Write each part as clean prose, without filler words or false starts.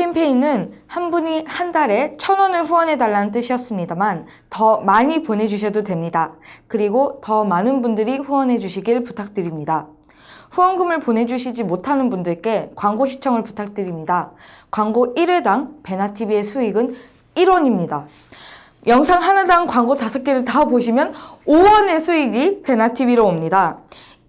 캠페인은 한 분이 한 달에 1,000원을 후원해달라는 뜻이었습니다만 더 많이 보내주셔도 됩니다. 그리고 더 많은 분들이 후원해주시길 부탁드립니다. 후원금을 보내주시지 못하는 분들께 광고 시청을 부탁드립니다. 광고 1회당 베나TV의 수익은 1원입니다. 영상 하나당 광고 5개를 다 보시면 5원의 수익이 베나TV로 옵니다.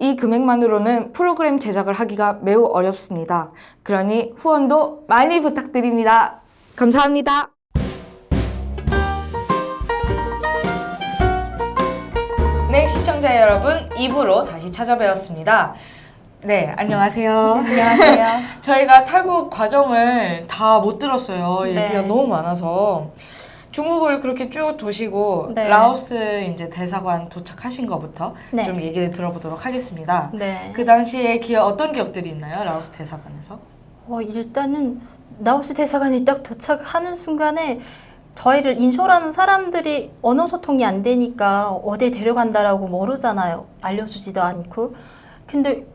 이 금액만으로는 프로그램 제작을 하기가 매우 어렵습니다. 그러니 후원도 많이 부탁드립니다. 감사합니다. 네, 시청자 여러분, 2부로 다시 찾아뵈었습니다. 네, 안녕하세요. 안녕하세요. 저희가 탈북 과정을 다 못 들었어요. 얘기가 너무 많아서. 중국을 그렇게 쭉 도시고 라오스 이제 대사관 도착하신 것부터 좀 얘기를 들어보도록 하겠습니다. 그 당시에 어떤 기억들이 있나요? 라오스 대사관에서? 일단은 라오스 대사관에 딱 도착하는 순간에 저희를 인쇼라는 사람들이 언어 소통이 안 되니까 어디에 데려간다라고 모르잖아요. 알려주지도 않고. 근데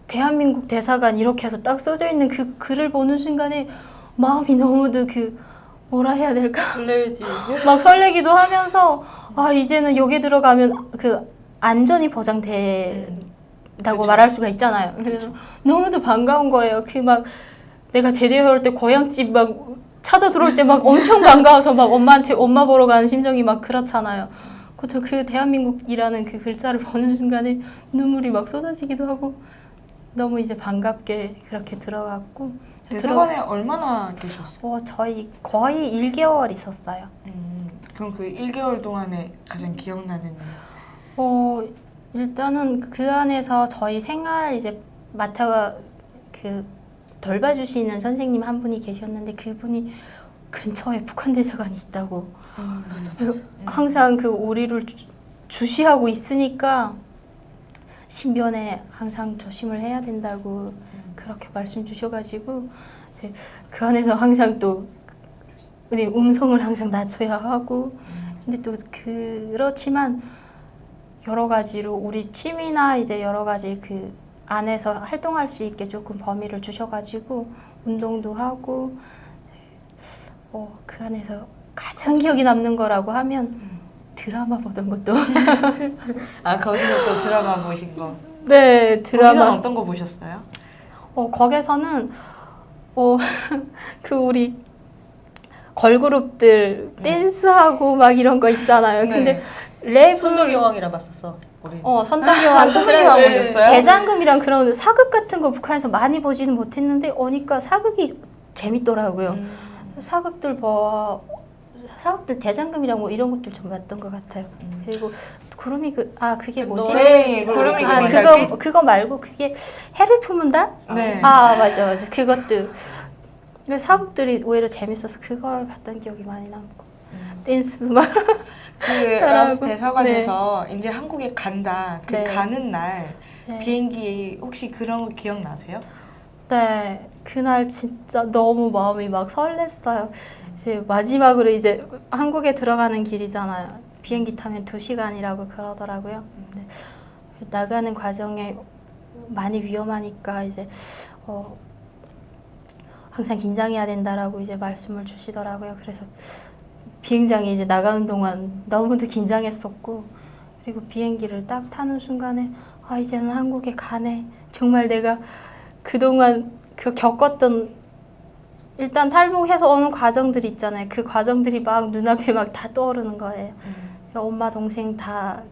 대한민국 대사관 이렇게 해서 딱 써져 있는 그 글을 보는 순간에 마음이 너무도 뭐라 해야 될까? 설레지. 막 설레기도 하면서 이제는 여기 들어가면 안전이 보장된다고 말할 수가 있잖아요. 그래서 너무도 반가운 거예요. 내가 제대할 때 고향집 막 찾아 들어올 때 막 엄청 반가워서 막 엄마한테 엄마 보러 가는 심정이 막 그렇잖아요. 그 대한민국이라는 그 글자를 보는 순간에 눈물이 막 쏟아지기도 하고 너무 이제 반갑게 그렇게 들어갔고. 대사관에 얼마나 계셨어요? 저희 거의 1개월 있었어요. 그럼 그 1개월 동안에 가장 기억나는 일단은 그 안에서 저희 생활 이제 돌봐주시는 선생님 한 분이 계셨는데 그분이 근처에 북한 대사관이 있다고 항상 우리를 주시하고 있으니까 신변에 항상 조심을 해야 된다고 그렇게 말씀 주셔가지고 이제 그 안에서 항상 또 음성을 항상 낮춰야 하고 근데 또 그렇지만 여러 가지로 우리 취미나 이제 여러 가지 안에서 활동할 수 있게 조금 범위를 주셔가지고 운동도 하고 그 안에서 가장 기억에 남는 거라고 하면 드라마 보던 것도 거기서 또 드라마 보신 거? 네, 드라마. 거기서 어떤 거 보셨어요? 거기서는 우리 걸그룹들 댄스하고 막 이런 거 있잖아요. 근데 랩을 선덕여왕이라 봤었어. 우리. 선덕여왕. 선덕여왕 보셨어요? 대장금이랑 그런 사극 같은 거 북한에서 많이 보지는 못했는데 오니까 사극이 재밌더라고요. 사극들 대장금이랑 뭐 이런 것들 좀 봤던 것 같아요. 그리고 구름이 그게 뭐지? 구름이 그거 말고 그게 해를 품은 달? 네. 맞아. 그것도 사극들이 오히려 재밌어서 그걸 봤던 기억이 많이 남고 댄스 막 라오스 대사관에서 이제 한국에 간다. 가는 날 비행기 혹시 그런 거 기억나세요? 네, 그날 진짜 너무 마음이 막 설렜어요. 이제 마지막으로 이제 한국에 들어가는 길이잖아요. 비행기 타면 2시간이라고 그러더라고요. 근데 나가는 과정에 많이 위험하니까 이제 항상 긴장해야 된다라고 이제 말씀을 주시더라고요. 그래서 비행장에 이제 나가는 동안 너무도 긴장했었고 그리고 비행기를 딱 타는 순간에 이제는 한국에 가네. 정말 내가 그동안 겪었던 일단 탈북해서 오는 과정들이 있잖아요. 그 과정들이 막 눈앞에 막 다 떠오르는 거예요. 엄마 동생 다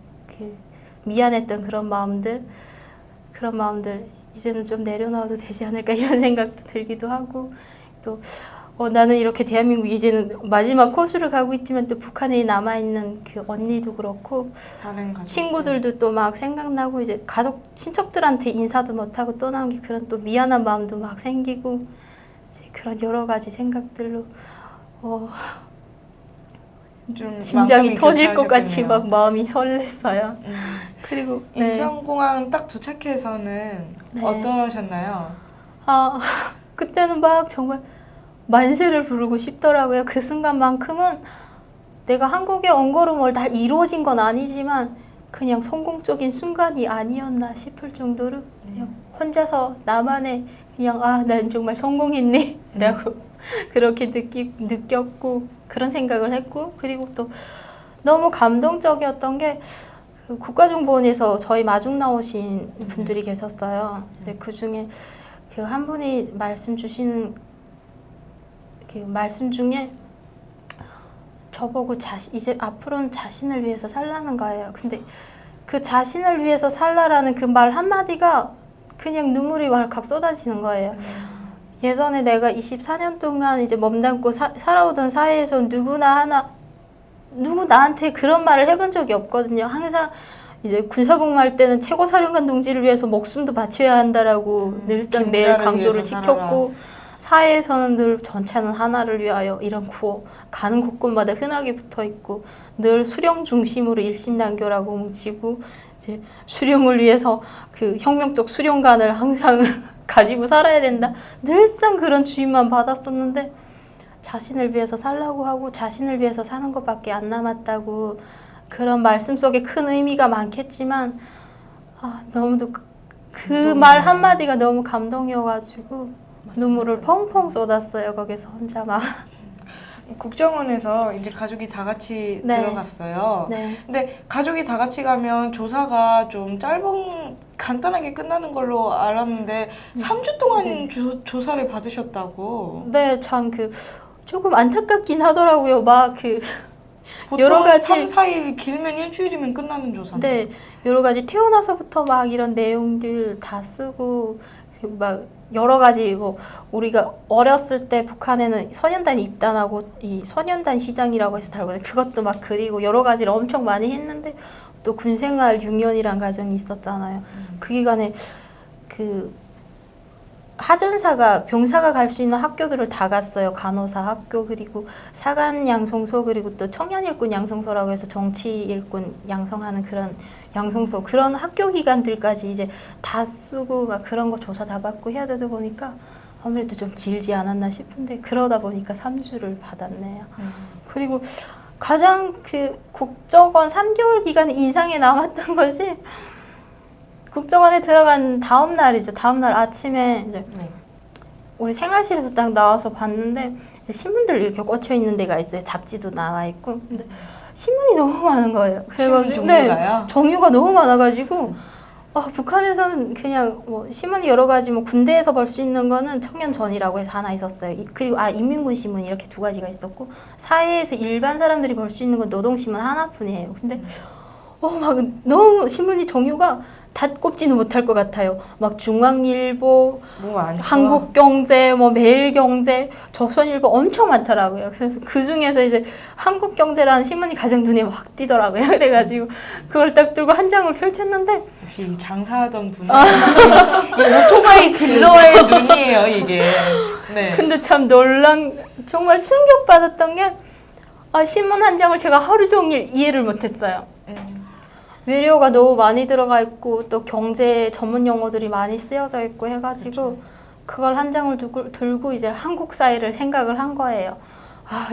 미안했던 그런 마음들 이제는 좀 내려놔도 되지 않을까 이런 생각도 들기도 하고 또 나는 이렇게 대한민국 이제는 마지막 코스를 가고 있지만 또 북한에 남아있는 그 언니도 그렇고 다른 친구들도 또 막 생각나고 이제 친척들한테 인사도 못하고 떠나온 게 그런 또 미안한 마음도 막 생기고 이제 그런 여러 가지 생각들로 좀 심장이 터질 것 같이 막 마음이 설렜어요. 그리고 인천공항 딱 도착해서는 어떠셨나요? 그때는 막 정말 만세를 부르고 싶더라고요. 그 순간만큼은 내가 한국에 온 거로 뭘 다 이루어진 건 아니지만 그냥 성공적인 순간이 아니었나 싶을 정도로 그냥 혼자서 나만의 그냥 난 정말 성공했네 라고 그렇게 느꼈고 그런 생각을 했고 그리고 또 너무 감동적이었던 게 그 국가정보원에서 저희 마중 나오신 분들이 계셨어요. 근데 그 중에 그 한 분이 말씀 주시는 그 말씀 중에 저보고 이제 앞으로는 자신을 위해서 살라는 거예요. 근데 그 자신을 위해서 살라라는 그 말 한마디가 그냥 눈물이 왈칵 쏟아지는 거예요. 예전에 내가 24년 동안 이제 몸담고 살아오던 사회에서 누구 나한테 그런 말을 해본 적이 없거든요. 항상 이제 군사복무할 때는 최고사령관 동지를 위해서 목숨도 바쳐야 한다라고 늘상 매일 강조를 시켰고 사회에서는 늘 전체는 하나를 위하여 이런 구호 가는 곳곳마다 흔하게 붙어있고 늘 수령 중심으로 일심단교라고 뭉치고 이제 수령을 위해서 그 혁명적 수령관을 항상 가지고 살아야 된다. 늘상 그런 주의만 받았었는데 자신을 위해서 살라고 하고 자신을 위해서 사는 것밖에 안 남았다고 그런 말씀 속에 큰 의미가 많겠지만 너무도 그 말 한마디가 너무 감동이어가지고 눈물을 펑펑 쏟았어요. 거기서 혼자 막. 국정원에서 이제 가족이 다 같이 네. 들어갔어요. 네. 근데 가족이 다 같이 가면 조사가 좀 간단하게 끝나는 걸로 알았는데 3주 동안 네. 조사를 받으셨다고. 네, 참 조금 안타깝긴 하더라고요. 막 보통 여러 가지 3, 4일 길면 일주일이면 끝나는 조사인데. 네, 여러 가지 태어나서부터 막 이런 내용들 다 쓰고 막 여러 가지 뭐 우리가 어렸을 때 북한에는 소년단 입단하고 이 소년단 휘장이라고 해서 달거든요. 그것도 막 그리고 여러 가지를 엄청 많이 했는데 또 군생활 6년이란 과정이 있었잖아요. 그 기간에 그 하전사가 병사가 갈 수 있는 학교들을 다 갔어요. 간호사 학교 그리고 사관 양성소 그리고 또 청년 일꾼 양성소라고 해서 정치 일꾼 양성하는 그런 양성소 그런 학교 기관들까지 이제 다 쓰고 막 그런 거 조사 다 받고 해야 되다 보니까 아무래도 좀 길지 않았나 싶은데 그러다 보니까 3주를 받았네요. 그리고 가장 그 국정원 3개월 기간 인상에 남았던 것이 국정원에 들어간 다음 날이죠. 다음 날 아침에 이제 우리 생활실에서 딱 나와서 봤는데 신문들 이렇게 꽂혀 있는 데가 있어요. 잡지도 나와 있고. 근데 신문이 너무 많은 거예요. 그래가지고 종류가요? 종류가 너무 많아가지고 북한에서는 그냥 뭐 신문이 여러 가지 뭐 군대에서 볼 수 있는 거는 청년전이라고 해서 하나 있었어요. 그리고 인민군 신문 이렇게 두 가지가 있었고 사회에서 일반 사람들이 볼 수 있는 건 노동신문 하나뿐이에요. 근데 막 너무 신문이 종류가 다 꼽지는 못할 것 같아요. 막 중앙일보, 한국경제, 뭐 매일경제, 조선일보 엄청 많더라고요. 그래서 그 중에서 이제 한국경제라는 신문이 가장 눈에 확 띄더라고요. 그래가지고 그걸 딱 들고 한 장을 펼쳤는데 역시 장사하던 분이 오토바이 딜러의 눈이에요 이게. 네. 근데 참 정말 충격받았던 게 신문 한 장을 제가 하루 종일 이해를 못했어요. 외래어가 너무 많이 들어가 있고 또 경제 전문 용어들이 많이 쓰여져 있고 해가지고 그렇죠. 그걸 한 장을 들고 이제 한국 사회를 생각을 한 거예요.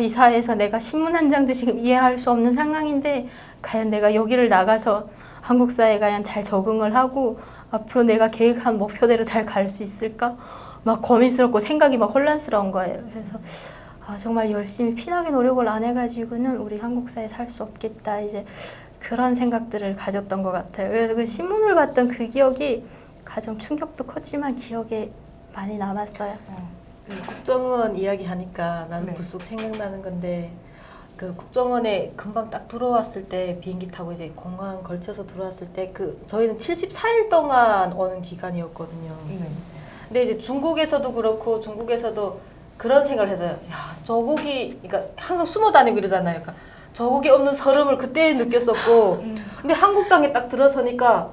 이 사회에서 내가 신문 한 장도 지금 이해할 수 없는 상황인데 과연 내가 여기를 나가서 한국 사회에 과연 잘 적응을 하고 앞으로 내가 계획한 목표대로 잘 갈 수 있을까? 막 고민스럽고 생각이 막 혼란스러운 거예요. 그래서 정말 열심히 피나게 노력을 안 해가지고는 우리 한국 사회에 살 수 없겠다. 이제 그런 생각들을 가졌던 것 같아요. 그래서 그 신문을 봤던 그 기억이 가장 충격도 컸지만 기억에 많이 남았어요. 국정원 이야기하니까 나는 불쑥 생각나는 건데 그 국정원에 금방 딱 들어왔을 때 비행기 타고 이제 공항 걸쳐서 들어왔을 때 저희는 74일 동안 오는 기간이었거든요. 근데 이제 중국에서도 그렇고 중국에서도 그런 생각을 해서요. 야, 저국이 그러니까 항상 숨어 다니고 이러잖아요. 그러니까 저국에 없는 서름을 그때 느꼈었고 근데 한국 땅에 딱 들어서니까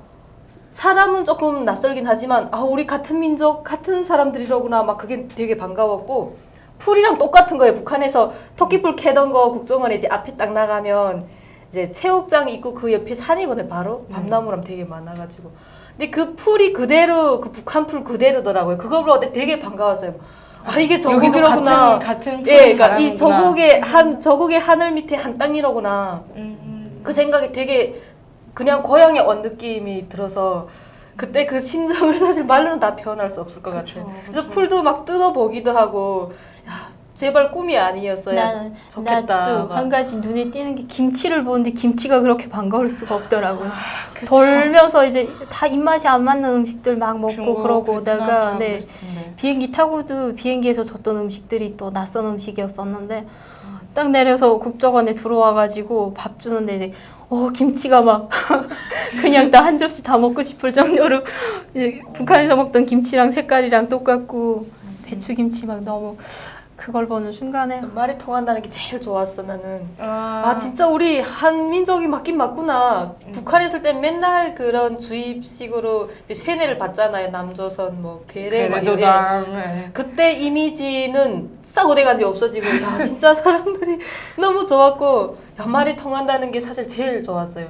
사람은 조금 낯설긴 하지만 우리 같은 민족 같은 사람들이로구나 막 그게 되게 반가웠고 풀이랑 똑같은 거예요. 북한에서 토끼풀 캐던 거 국정원에 이제 앞에 딱 나가면 이제 체육장 있고 그 옆에 산이거든요. 바로 밤나무랑 되게 많아가지고 근데 그 풀이 그대로 그 북한 풀 그대로더라고요. 그걸 볼 때 되게 반가웠어요. 이게 저국이로구나. 같은 그러니까 이 저국의 하늘 밑에 한 땅이로구나. 그 생각이 되게 그냥 고향에 온 느낌이 들어서 그때 그 심정을 사실 말로는 다 표현할 수 없을 것 같아요. 그래서 풀도 막 뜯어보기도 하고 제발 꿈이 아니었어야 좋겠다. 나도 막. 한 가지 눈에 띄는 게 김치를 보는데 김치가 그렇게 반가울 수가 없더라고요. 돌면서 이제 다 입맛이 안 맞는 음식들 막 먹고 중국, 그러고 베트남 오다가 사람 네, 그랬을 텐데. 비행기 타고도 비행기에서 줬던 음식들이 또 낯선 음식이었었는데 딱 내려서 국정원에 들어와가지고 밥 주는데 이제 김치가 막 그냥 다 한 접시 다 먹고 싶을 정도로 이제 북한에서 먹던 김치랑 색깔이랑 똑같고 배추김치 막 너무 그걸 보는 순간에 말이 통한다는 게 제일 좋았어 나는. 아 진짜 우리 한 민족이 맞긴 맞구나. 북한에 있을 때 맨날 그런 주입식으로 이제 세뇌를 받잖아요. 남조선 뭐 괴뢰 막 이래. 네. 그때 이미지는 싹 어디간지 없어지고 야 진짜 사람들이 너무 좋았고 야, 말이 통한다는 게 사실 제일 좋았어요.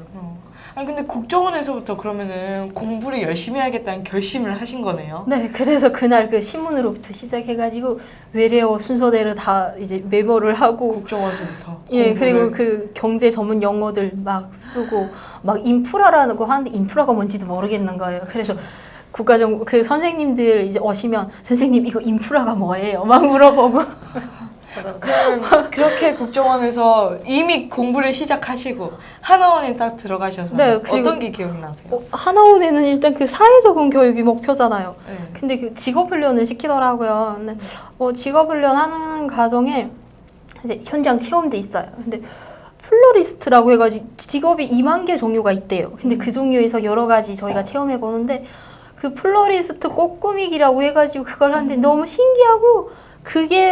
아니 근데 국정원에서부터 그러면은 공부를 열심히 해야겠다는 결심을 하신 거네요. 네, 그래서 그날 그 신문으로부터 시작해가지고 외래어 순서대로 다 이제 메모를 하고 국정원에서부터. 예, 공부를. 그리고 그 경제 전문 용어들 막 쓰고 막 인프라라는 거 하는데 인프라가 뭔지도 모르겠는 거예요. 그래서 국가정보 그 선생님들 이제 오시면 선생님 이거 인프라가 뭐예요? 막 물어보고 그러면 그렇게 국정원에서 이미 공부를 시작하시고 하나원에 딱 들어가셔서 네, 그리고- 어떤 게 기억나세요? 하나원에는 일단 그 사회적응 교육이 목표잖아요. 네. 근데 그 직업훈련을 시키더라고요. 근데 직업훈련 하는 과정에 이제 현장 체험도 있어요. 근데 플로리스트라고 해가지고 직업이 2만 개 종류가 있대요. 근데 그 종류에서 여러 가지 저희가 체험해 보는데 그 플로리스트 꽃 꾸미기라고 해가지고 그걸 하는데 너무 신기하고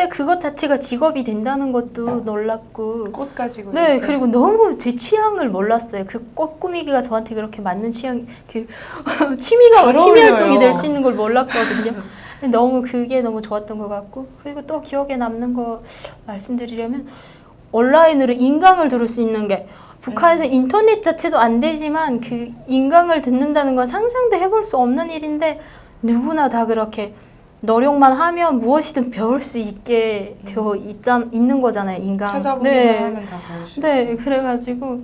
그것 자체가 직업이 된다는 것도 놀랍고 꽃 가지고. 네, 이렇게. 그리고 너무 제 취향을 몰랐어요. 그 꽃 꾸미기가 저한테 그렇게 맞는 취향, 그 취미가 잘 취미 어울려요. 활동이 될 수 있는 걸 몰랐거든요. 너무 그게 너무 좋았던 것 같고 그리고 또 기억에 남는 거 말씀드리려면 온라인으로 인강을 들을 수 있는 게 북한에서 인터넷 자체도 안 되지만 그 인강을 듣는다는 건 상상도 해볼 수 없는 일인데 누구나 다 그렇게 노력만 하면 무엇이든 배울 수 있게 되어 있는 거잖아요, 인강. 찾아보기만 하면 다 배울 수 네, 그래가지고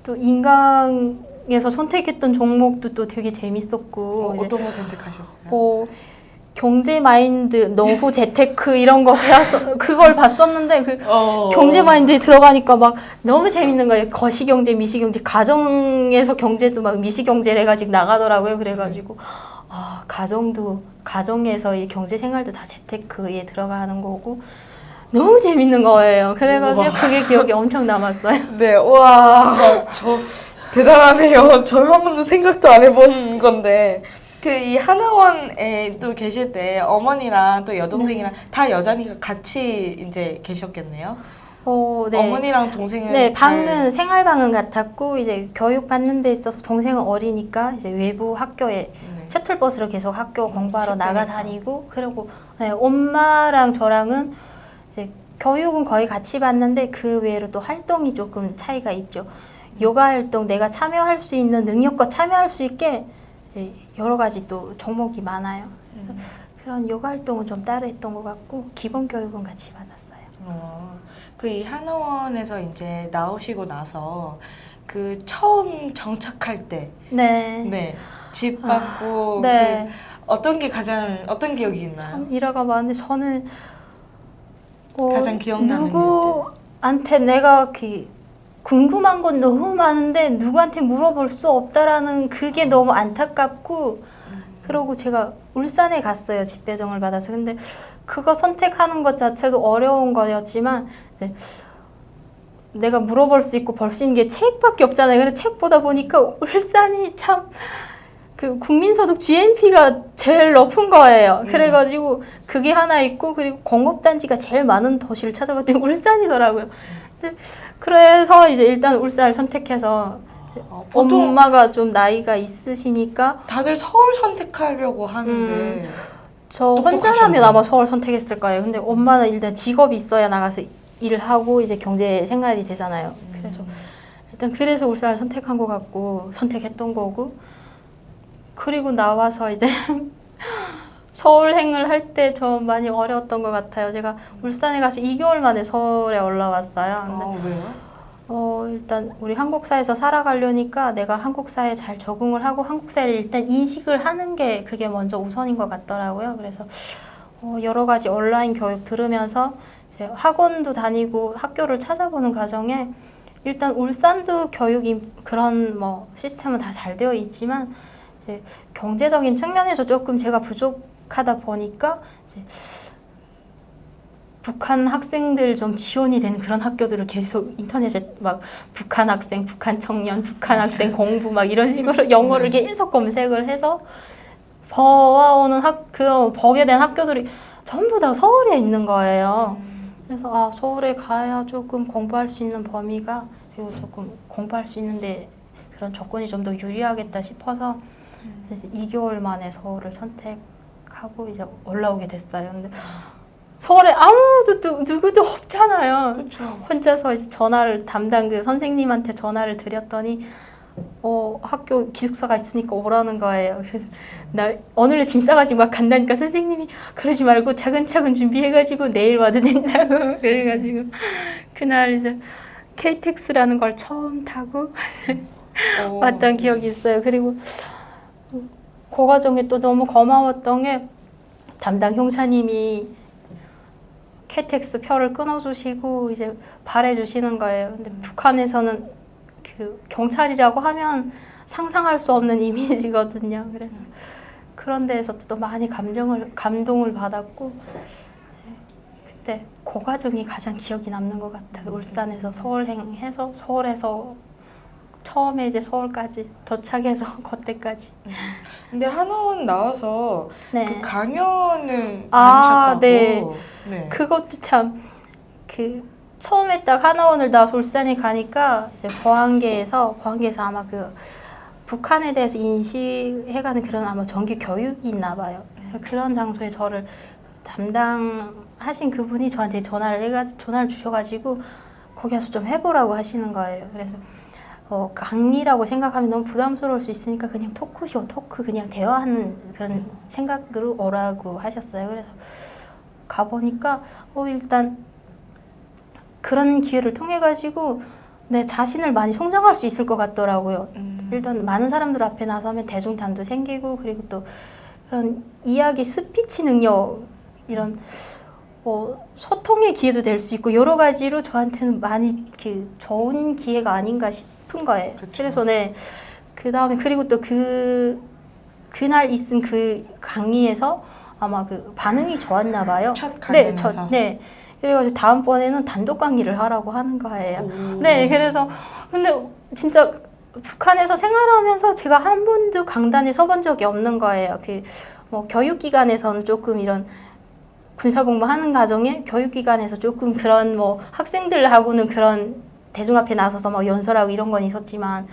또 인강에서 선택했던 종목도 또 되게 재밌었고 이제 어떤 거 선택하셨어요? 경제 마인드, 노후 재테크 이런 거 그걸 봤었는데 그 어. 경제 마인드에 들어가니까 막 너무 재밌는 거예요. 거시경제, 미시경제, 가정에서 경제도 막 미시경제를 해가지고 나가더라고요. 그래가지고 가정에서 이 경제 생활도 다 재테크에 들어가는 거고 너무 재밌는 거예요. 그래가지고 우와. 그게 기억에 엄청 남았어요. 네, 와, 저 대단하네요. 저는 한 번도 생각도 안 해본 건데. 그 이 하나원에 또 계실 때 어머니랑 또 여동생이랑 다 여자니까 같이 이제 계셨겠네요. 네. 어머니랑 동생은 네, 잘- 방은 생활방은 같았고 이제 교육 받는 데 있어서 동생은 어리니까 이제 외부 학교에 네. 셔틀버스로 계속 학교 공부하러 쉽게니까. 나가다니고 그리고 네, 엄마랑 저랑은 이제 교육은 거의 같이 받는데 그 외에로 또 활동이 조금 차이가 있죠. 요가 활동 내가 참여할 수 있는 능력과 참여할 수 있게 이제 여러 가지 또 종목이 많아요. 그래서 그런 요가 활동은 좀 따로 했던 것 같고 기본 교육은 같이 받았어요. 그 이 하나원에서 이제 나오시고 나서 그 처음 정착할 때, 네. 네, 집 받고 네. 그 어떤 기억이 있나요? 참 일화가 많은데 저는 가장 기억나는 누구한테 내가 궁금한 건 너무 많은데 누구한테 물어볼 수 없다라는 그게 너무 안타깝고 그러고 제가 울산에 갔어요. 집 배정을 받아서. 근데 그거 선택하는 것 자체도 어려운 거였지만 이제 내가 물어볼 수 있고 볼 수 있는 게 책밖에 없잖아요. 그래서 책 보다 보니까 울산이 참 그 국민소득 GNP가 제일 높은 거예요. 그래가지고 그게 하나 있고 그리고 공급단지가 제일 많은 도시를 찾아봤더니 울산이더라고요. 그래서 이제 일단 울산을 선택해서 보통 엄마가 좀 나이가 있으시니까 다들 서울 선택하려고 하는데 저 똑똑하셨네. 혼자라면 아마 서울 선택했을 거예요. 근데 엄마는 일단 직업이 있어야 나가서 일을 하고 이제 경제 생활이 되잖아요. 그래서 일단 그래서 울산을 선택한 것 같고 선택했던 거고 그리고 나와서 이제 서울행을 할 때 좀 많이 어려웠던 것 같아요. 제가 울산에 가서 2개월 만에 서울에 올라왔어요. 근데 왜요? 일단 우리 한국 사회에서 살아가려니까 내가 한국 사회에 잘 적응을 하고 한국 사회를 일단 인식을 하는 게 그게 먼저 우선인 것 같더라고요. 그래서 여러 가지 온라인 교육 들으면서 이제 학원도 다니고 학교를 찾아보는 과정에 일단 울산도 교육이 그런 뭐 시스템은 다 잘 되어 있지만 이제 경제적인 측면에서 조금 제가 부족하다 보니까 이제 북한 학생들 좀 지원이 되는 그런 학교들을 계속 인터넷에 막 북한 학생, 북한 청년, 북한 학생 공부 막 이런 식으로 영어를 계속 검색을 해서 보아오는 보게 된 학교들이 전부 다 서울에 있는 거예요. 그래서 아, 서울에 가야 조금 공부할 수 있는 범위가 그리고 조금 공부할 수 있는데 그런 조건이 좀 더 유리하겠다 싶어서 이제 2개월 만에 서울을 선택하고 이제 올라오게 됐어요. 근데 서울에 아무도 누구도 없잖아요. 그쵸. 혼자서 이제 담당 그 선생님한테 전화를 드렸더니 학교 기숙사가 있으니까 오라는 거예요. 그래서 나 오늘 짐 싸가지고 막 간다니까 선생님이 그러지 말고 차근차근 준비해가지고 내일 와도 된다고 그래가지고 그날 이제 KTX라는 걸 처음 타고 왔던 기억이 있어요. 그리고 그 과정에 또 너무 고마웠던 게 담당 형사님이 KTX 표를 끊어주시고 이제 발해주시는 거예요. 근데 북한에서는 그 경찰이라고 하면 상상할 수 없는 이미지거든요. 그래서 그런 데에서 또 많이 감동을 받았고 그때 그 과정이 가장 기억이 남는 것 같아요. 울산에서 서울행해서 서울에서 처음에 이제 서울까지 도착해서 그때까지. 근데 한원 나와서 네. 그 강연을 아, 다니셨다고. 네. 네. 그것도 참 처음에 딱 하나원을 나와서 울산에 가니까 이제 포항계에서 아마 그 북한에 대해서 인식해가는 그런 아마 정규 교육이 있나 봐요. 그런 장소에 저를 담당하신 그분이 저한테 전화를 주셔가지고 거기 가서 좀 해보라고 하시는 거예요. 그래서 강의라고 생각하면 너무 부담스러울 수 있으니까 그냥 토크 그냥 대화하는 그런 생각으로 오라고 하셨어요. 그래서 가보니까 일단 그런 기회를 통해 가지고 내 자신을 많이 성장할 수 있을 것 같더라고요. 일단 많은 사람들 앞에 나서면 대중담도 생기고 그리고 또 그런 이야기 스피치 능력 이런 소통의 기회도 될 수 있고 여러 가지로 저한테는 많이 좋은 기회가 아닌가 싶은 거예요. 그쵸. 그래서 네, 그 다음에 그리고 또 그날 있은 그 강의에서 아마 그 반응이 좋았나 봐요. 첫 강연에서? 네. 그래가지고 다음번에는 단독 강의를 하라고 하는 거예요. 오. 네, 그래서 근데 진짜 북한에서 생활하면서 제가 한 번도 강단에 서본 적이 없는 거예요. 뭐 교육기관에서는 조금 이런 군사복무하는 과정에 교육기관에서 조금 그런 뭐 학생들하고는 그런 대중 앞에 나서서 뭐 연설하고 이런 건 있었지만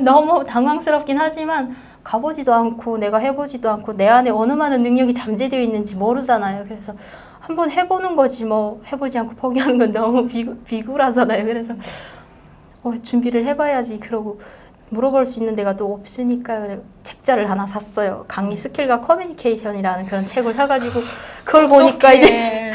너무 당황스럽긴 하지만 가보지도 않고 내가 해보지도 않고 내 안에 어느 많은 능력이 잠재되어 있는지 모르잖아요. 그래서 한번 해보는 거지 뭐 해보지 않고 포기하는 건 너무 비굴하잖아요. 그래서 준비를 해봐야지 그러고 물어볼 수 있는 데가 또 없으니까 그래 책자를 하나 샀어요. 강의 스킬과 커뮤니케이션이라는 그런 책을 사가지고 그걸 보니까 이제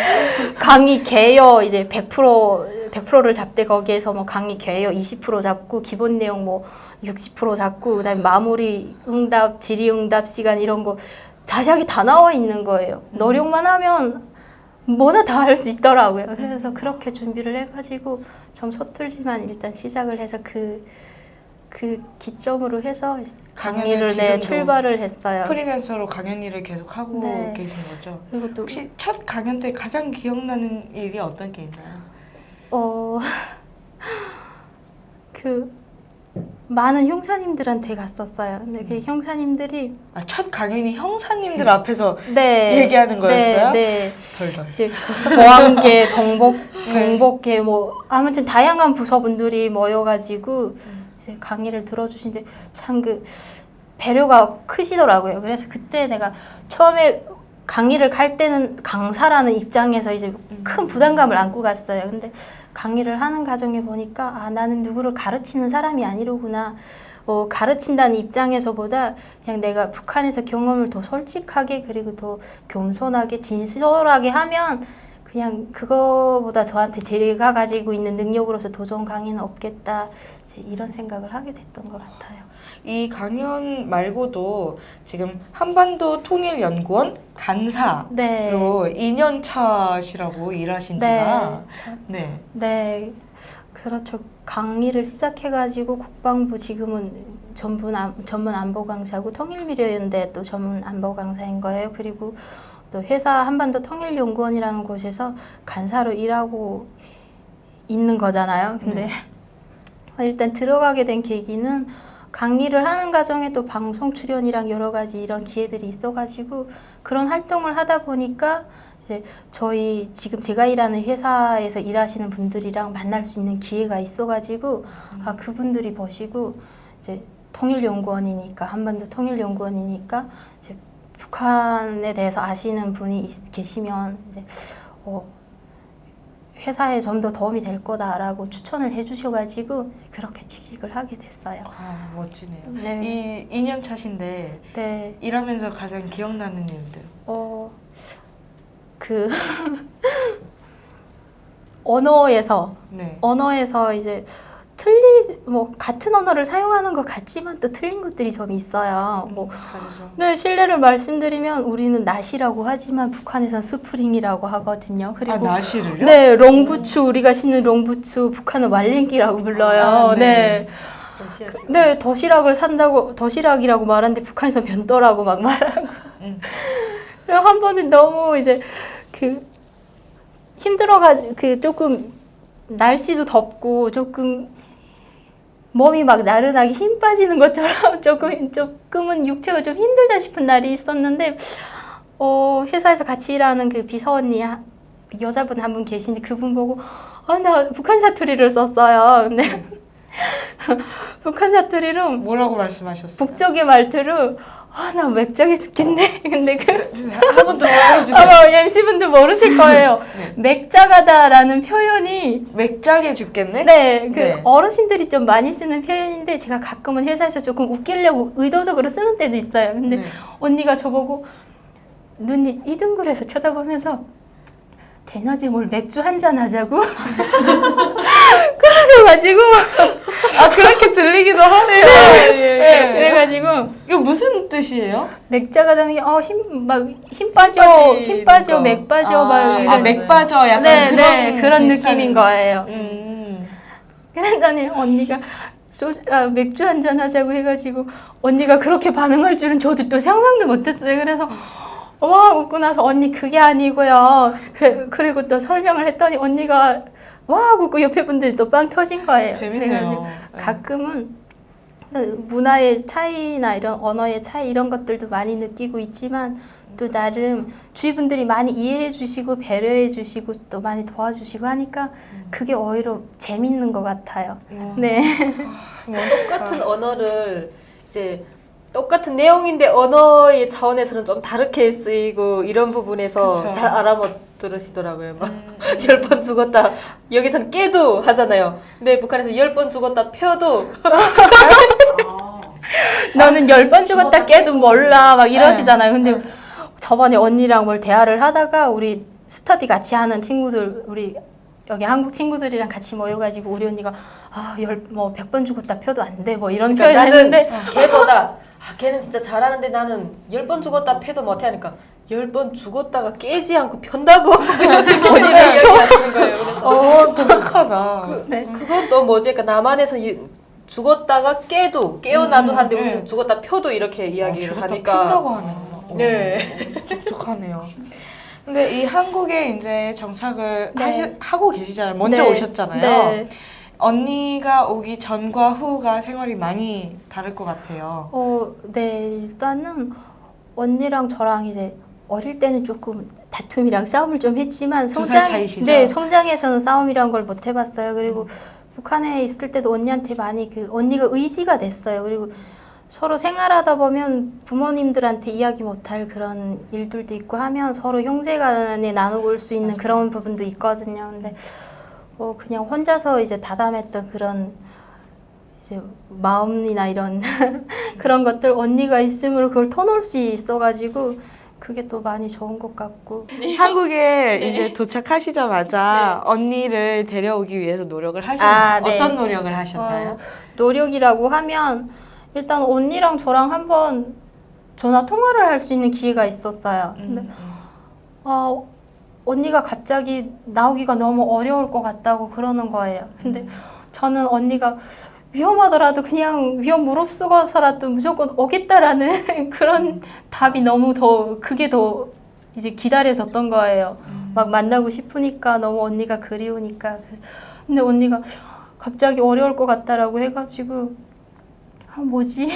강의 개요 이제 100%를 잡되 거기에서 뭐 강의 개요 20% 잡고 기본 내용 뭐 60% 잡고 그다음에 마무리 응답 질의응답 시간 이런 거 자세하게 다 나와 있는 거예요. 노력만 하면 뭐나 다 할 수 있더라고요. 그래서 그렇게 준비를 해가지고 좀 서툴지만 일단 시작을 해서 그 기점으로 해서 강의를 지금도 출발을 했어요. 프리랜서로 강연 일을 계속 하고 네. 계신 거죠? 그리고 또 혹시 첫 강연 때 가장 기억나는 일이 어떤 게 있나요? 많은 형사님들한테 갔었어요. 근데 그 형사님들이 첫 강연이 형사님들 앞에서 네, 얘기하는 거였어요? 네. 덜덜. 이제 보안계, 정복계 뭐 아무튼 다양한 부서분들이 모여가지고 이제 강의를 들어주시는데 참 배려가 크시더라고요. 그래서 그때 내가 처음에 강의를 갈 때는 강사라는 입장에서 이제 큰 부담감을 안고 갔어요. 근데 강의를 하는 과정에 보니까 나는 누구를 가르치는 사람이 아니로구나. 가르친다는 입장에서보다 그냥 내가 북한에서 경험을 더 솔직하게 그리고 더 겸손하게 진솔하게 하면 그냥 그거보다 저한테 제가 가지고 있는 능력으로서 더 좋은 강의는 없겠다. 이제 이런 생각을 하게 됐던 것 같아요. 이 강연 말고도 지금 한반도 통일연구원 간사로 네. 2년 차시라고 일하신 지가 네. 네, 그렇죠. 강의를 시작해가지고 국방부 지금은 전문 안보 강사고 통일미래연대 또 전문 안보 강사인 거예요. 그리고 또 회사 한반도 통일연구원이라는 곳에서 간사로 일하고 있는 거잖아요. 근데 일단 들어가게 된 계기는 강의를 하는 과정에 또 방송 출연이랑 여러 가지 이런 기회들이 있어가지고 그런 활동을 하다 보니까 이제 저희 지금 제가 일하는 회사에서 일하시는 분들이랑 만날 수 있는 기회가 있어가지고 아 그분들이 보시고 이제 통일연구원이니까 한반도 통일연구원이니까 이제 북한에 대해서 아시는 분이 계시면 이제 회사에 좀 더 도움이 될 거다라고 추천을 해주셔가지고 그렇게 취직을 하게 됐어요. 아, 멋지네요. 네. 이 2년 차신데 네. 일하면서 가장 기억나는 일들. 그 언어에서 네. 이제 같은 언어를 사용하는 것 같지만 또 틀린 것들이 좀 있어요. 다르죠. 네, 실례를 말씀드리면 우리는 낫이라고 하지만 북한에선 스프링이라고 하거든요. 그리고 나시를요? 네, 롱부츠 우리가 신는 롱부츠 북한은 왈랭기라고 불러요. 아, 네. 네, 도시락이라고 말하는데 북한에서 변도라고 막 말하고. 한 번은 너무 이제 조금 날씨도 덥고 조금 몸이 막 나른하게 힘 빠지는 것처럼 조금은 육체가 좀 힘들다 싶은 날이 있었는데 회사에서 같이 일하는 그 비서 언니 여자분 한 분 계신데 그분 보고 나 북한 사투리를 썼어요. 근데 북한 사투리로 뭐라고 말씀하셨어요? 북쪽의 말투로 나 맥작해 죽겠네. 근데 한 번 더 해주세요. 아마 MC분들 모르실 거예요. 네. 맥작하다라는 표현이 맥작해 죽겠네? 네, 어르신들이 좀 많이 쓰는 표현인데 제가 가끔은 회사에서 조금 웃기려고 의도적으로 쓰는 때도 있어요. 근데 네. 언니가 저보고 눈이 이등글해서 쳐다보면서 대낮에 뭘 맥주 한잔 하자고? 그러셔가지고 그렇게 들리기도 하네요. 네, 그래가지고 이거 무슨 뜻이에요? 맥자가다는 게 힘 빠져 맥 빠져 막 이런 맥 빠져 약간 그런 비슷한 느낌인 거예요. 음. 그랬더니 언니가 맥주 한잔 하자고 해가지고 언니가 그렇게 반응할 줄은 저도 또 상상도 못했어요. 그래서 와 웃고 나서 언니 그게 아니고요. 그리고 또 설명을 했더니 언니가 와 웃고 옆에 분들이 또 빵 터진 거예요. 재밌네요. 그래가지고 가끔은 문화의 차이나 이런 언어의 차이 이런 것들도 많이 느끼고 있지만 또 나름 주위 분들이 많이 이해해 주시고 배려해 주시고 또 많이 도와주시고 하니까 그게 오히려 재밌는 것 같아요. 네. 똑같은 언어를 이제 똑같은 내용인데 언어의 차원에서는 좀 다르게 쓰이고 이런 부분에서 그쵸. 잘 알아들으시더라고요. 막 10번 죽었다. 여기서는 깨도 하잖아요. 근데 북한에서 10번 죽었다 펴도 너는 10번 죽었다 깨도 몰라 막 이러시잖아요. 근데 저번에 언니랑 뭘 대화를 하다가 우리 스터디 같이 하는 친구들 우리 여기 한국 친구들이랑 같이 모여가지고 우리 언니가 100번 죽었다 펴도 안 돼 뭐 이런 표현을 나는 했는데 걔보다 걔는 진짜 잘하는데 나는 10번 죽었다 패도 못해 하니까 10번 죽었다가 깨지 않고 편다고 어디를 이야기하시는 거예요. 그래서 독특하다. 그건 또 뭐지? 그러니까 남한에서 죽었다가 깨어나도 하는데 우리는 죽었다 펴도 이렇게 이야기를 죽었다 하니까 핀다고 하네요. 네. 독특하네요. 근데 이 한국에 이제 정착을 네. 하고 계시잖아요. 먼저 네. 오셨잖아요. 네. 언니가 오기 전과 후가 생활이 많이 다를 것 같아요. 네, 일단은 언니랑 저랑 이제 어릴 때는 조금 다툼이랑 싸움을 좀 했지만 두살 차이시죠? 네, 성장에서는 싸움이란 걸 못 해봤어요. 그리고 북한에 있을 때도 언니한테 많이 언니가 의지가 됐어요. 그리고 서로 생활하다 보면 부모님들한테 이야기 못할 그런 일들도 있고 하면 서로 형제간에 나눠볼 수 있는 그런 부분도 있거든요. 근데 그냥 혼자서 이제 다담했던 그런 이제 마음이나 이런 그런 것들 언니가 있으므로 그걸 터놓을 수 있어가지고 그게 또 많이 좋은 것 같고. 한국에 이제 도착하시자마자 언니를 데려오기 위해서 노력을 하셨나요? 네. 어떤 노력을 하셨나요? 노력이라고 하면 일단 언니랑 저랑 한번 전화 통화를 할 수 있는 기회가 있었어요. 근데 언니가 갑자기 나오기가 너무 어려울 것 같다고 그러는 거예요. 근데 저는 언니가 위험하더라도 그냥 위험 무릅쓰고서라도 무조건 오겠다라는 그런 답이 너무 그게 더 이제 기다려졌던 거예요. 막 만나고 싶으니까 너무 언니가 그리우니까. 근데 언니가 갑자기 어려울 것 같다라고 해가지고 뭐지?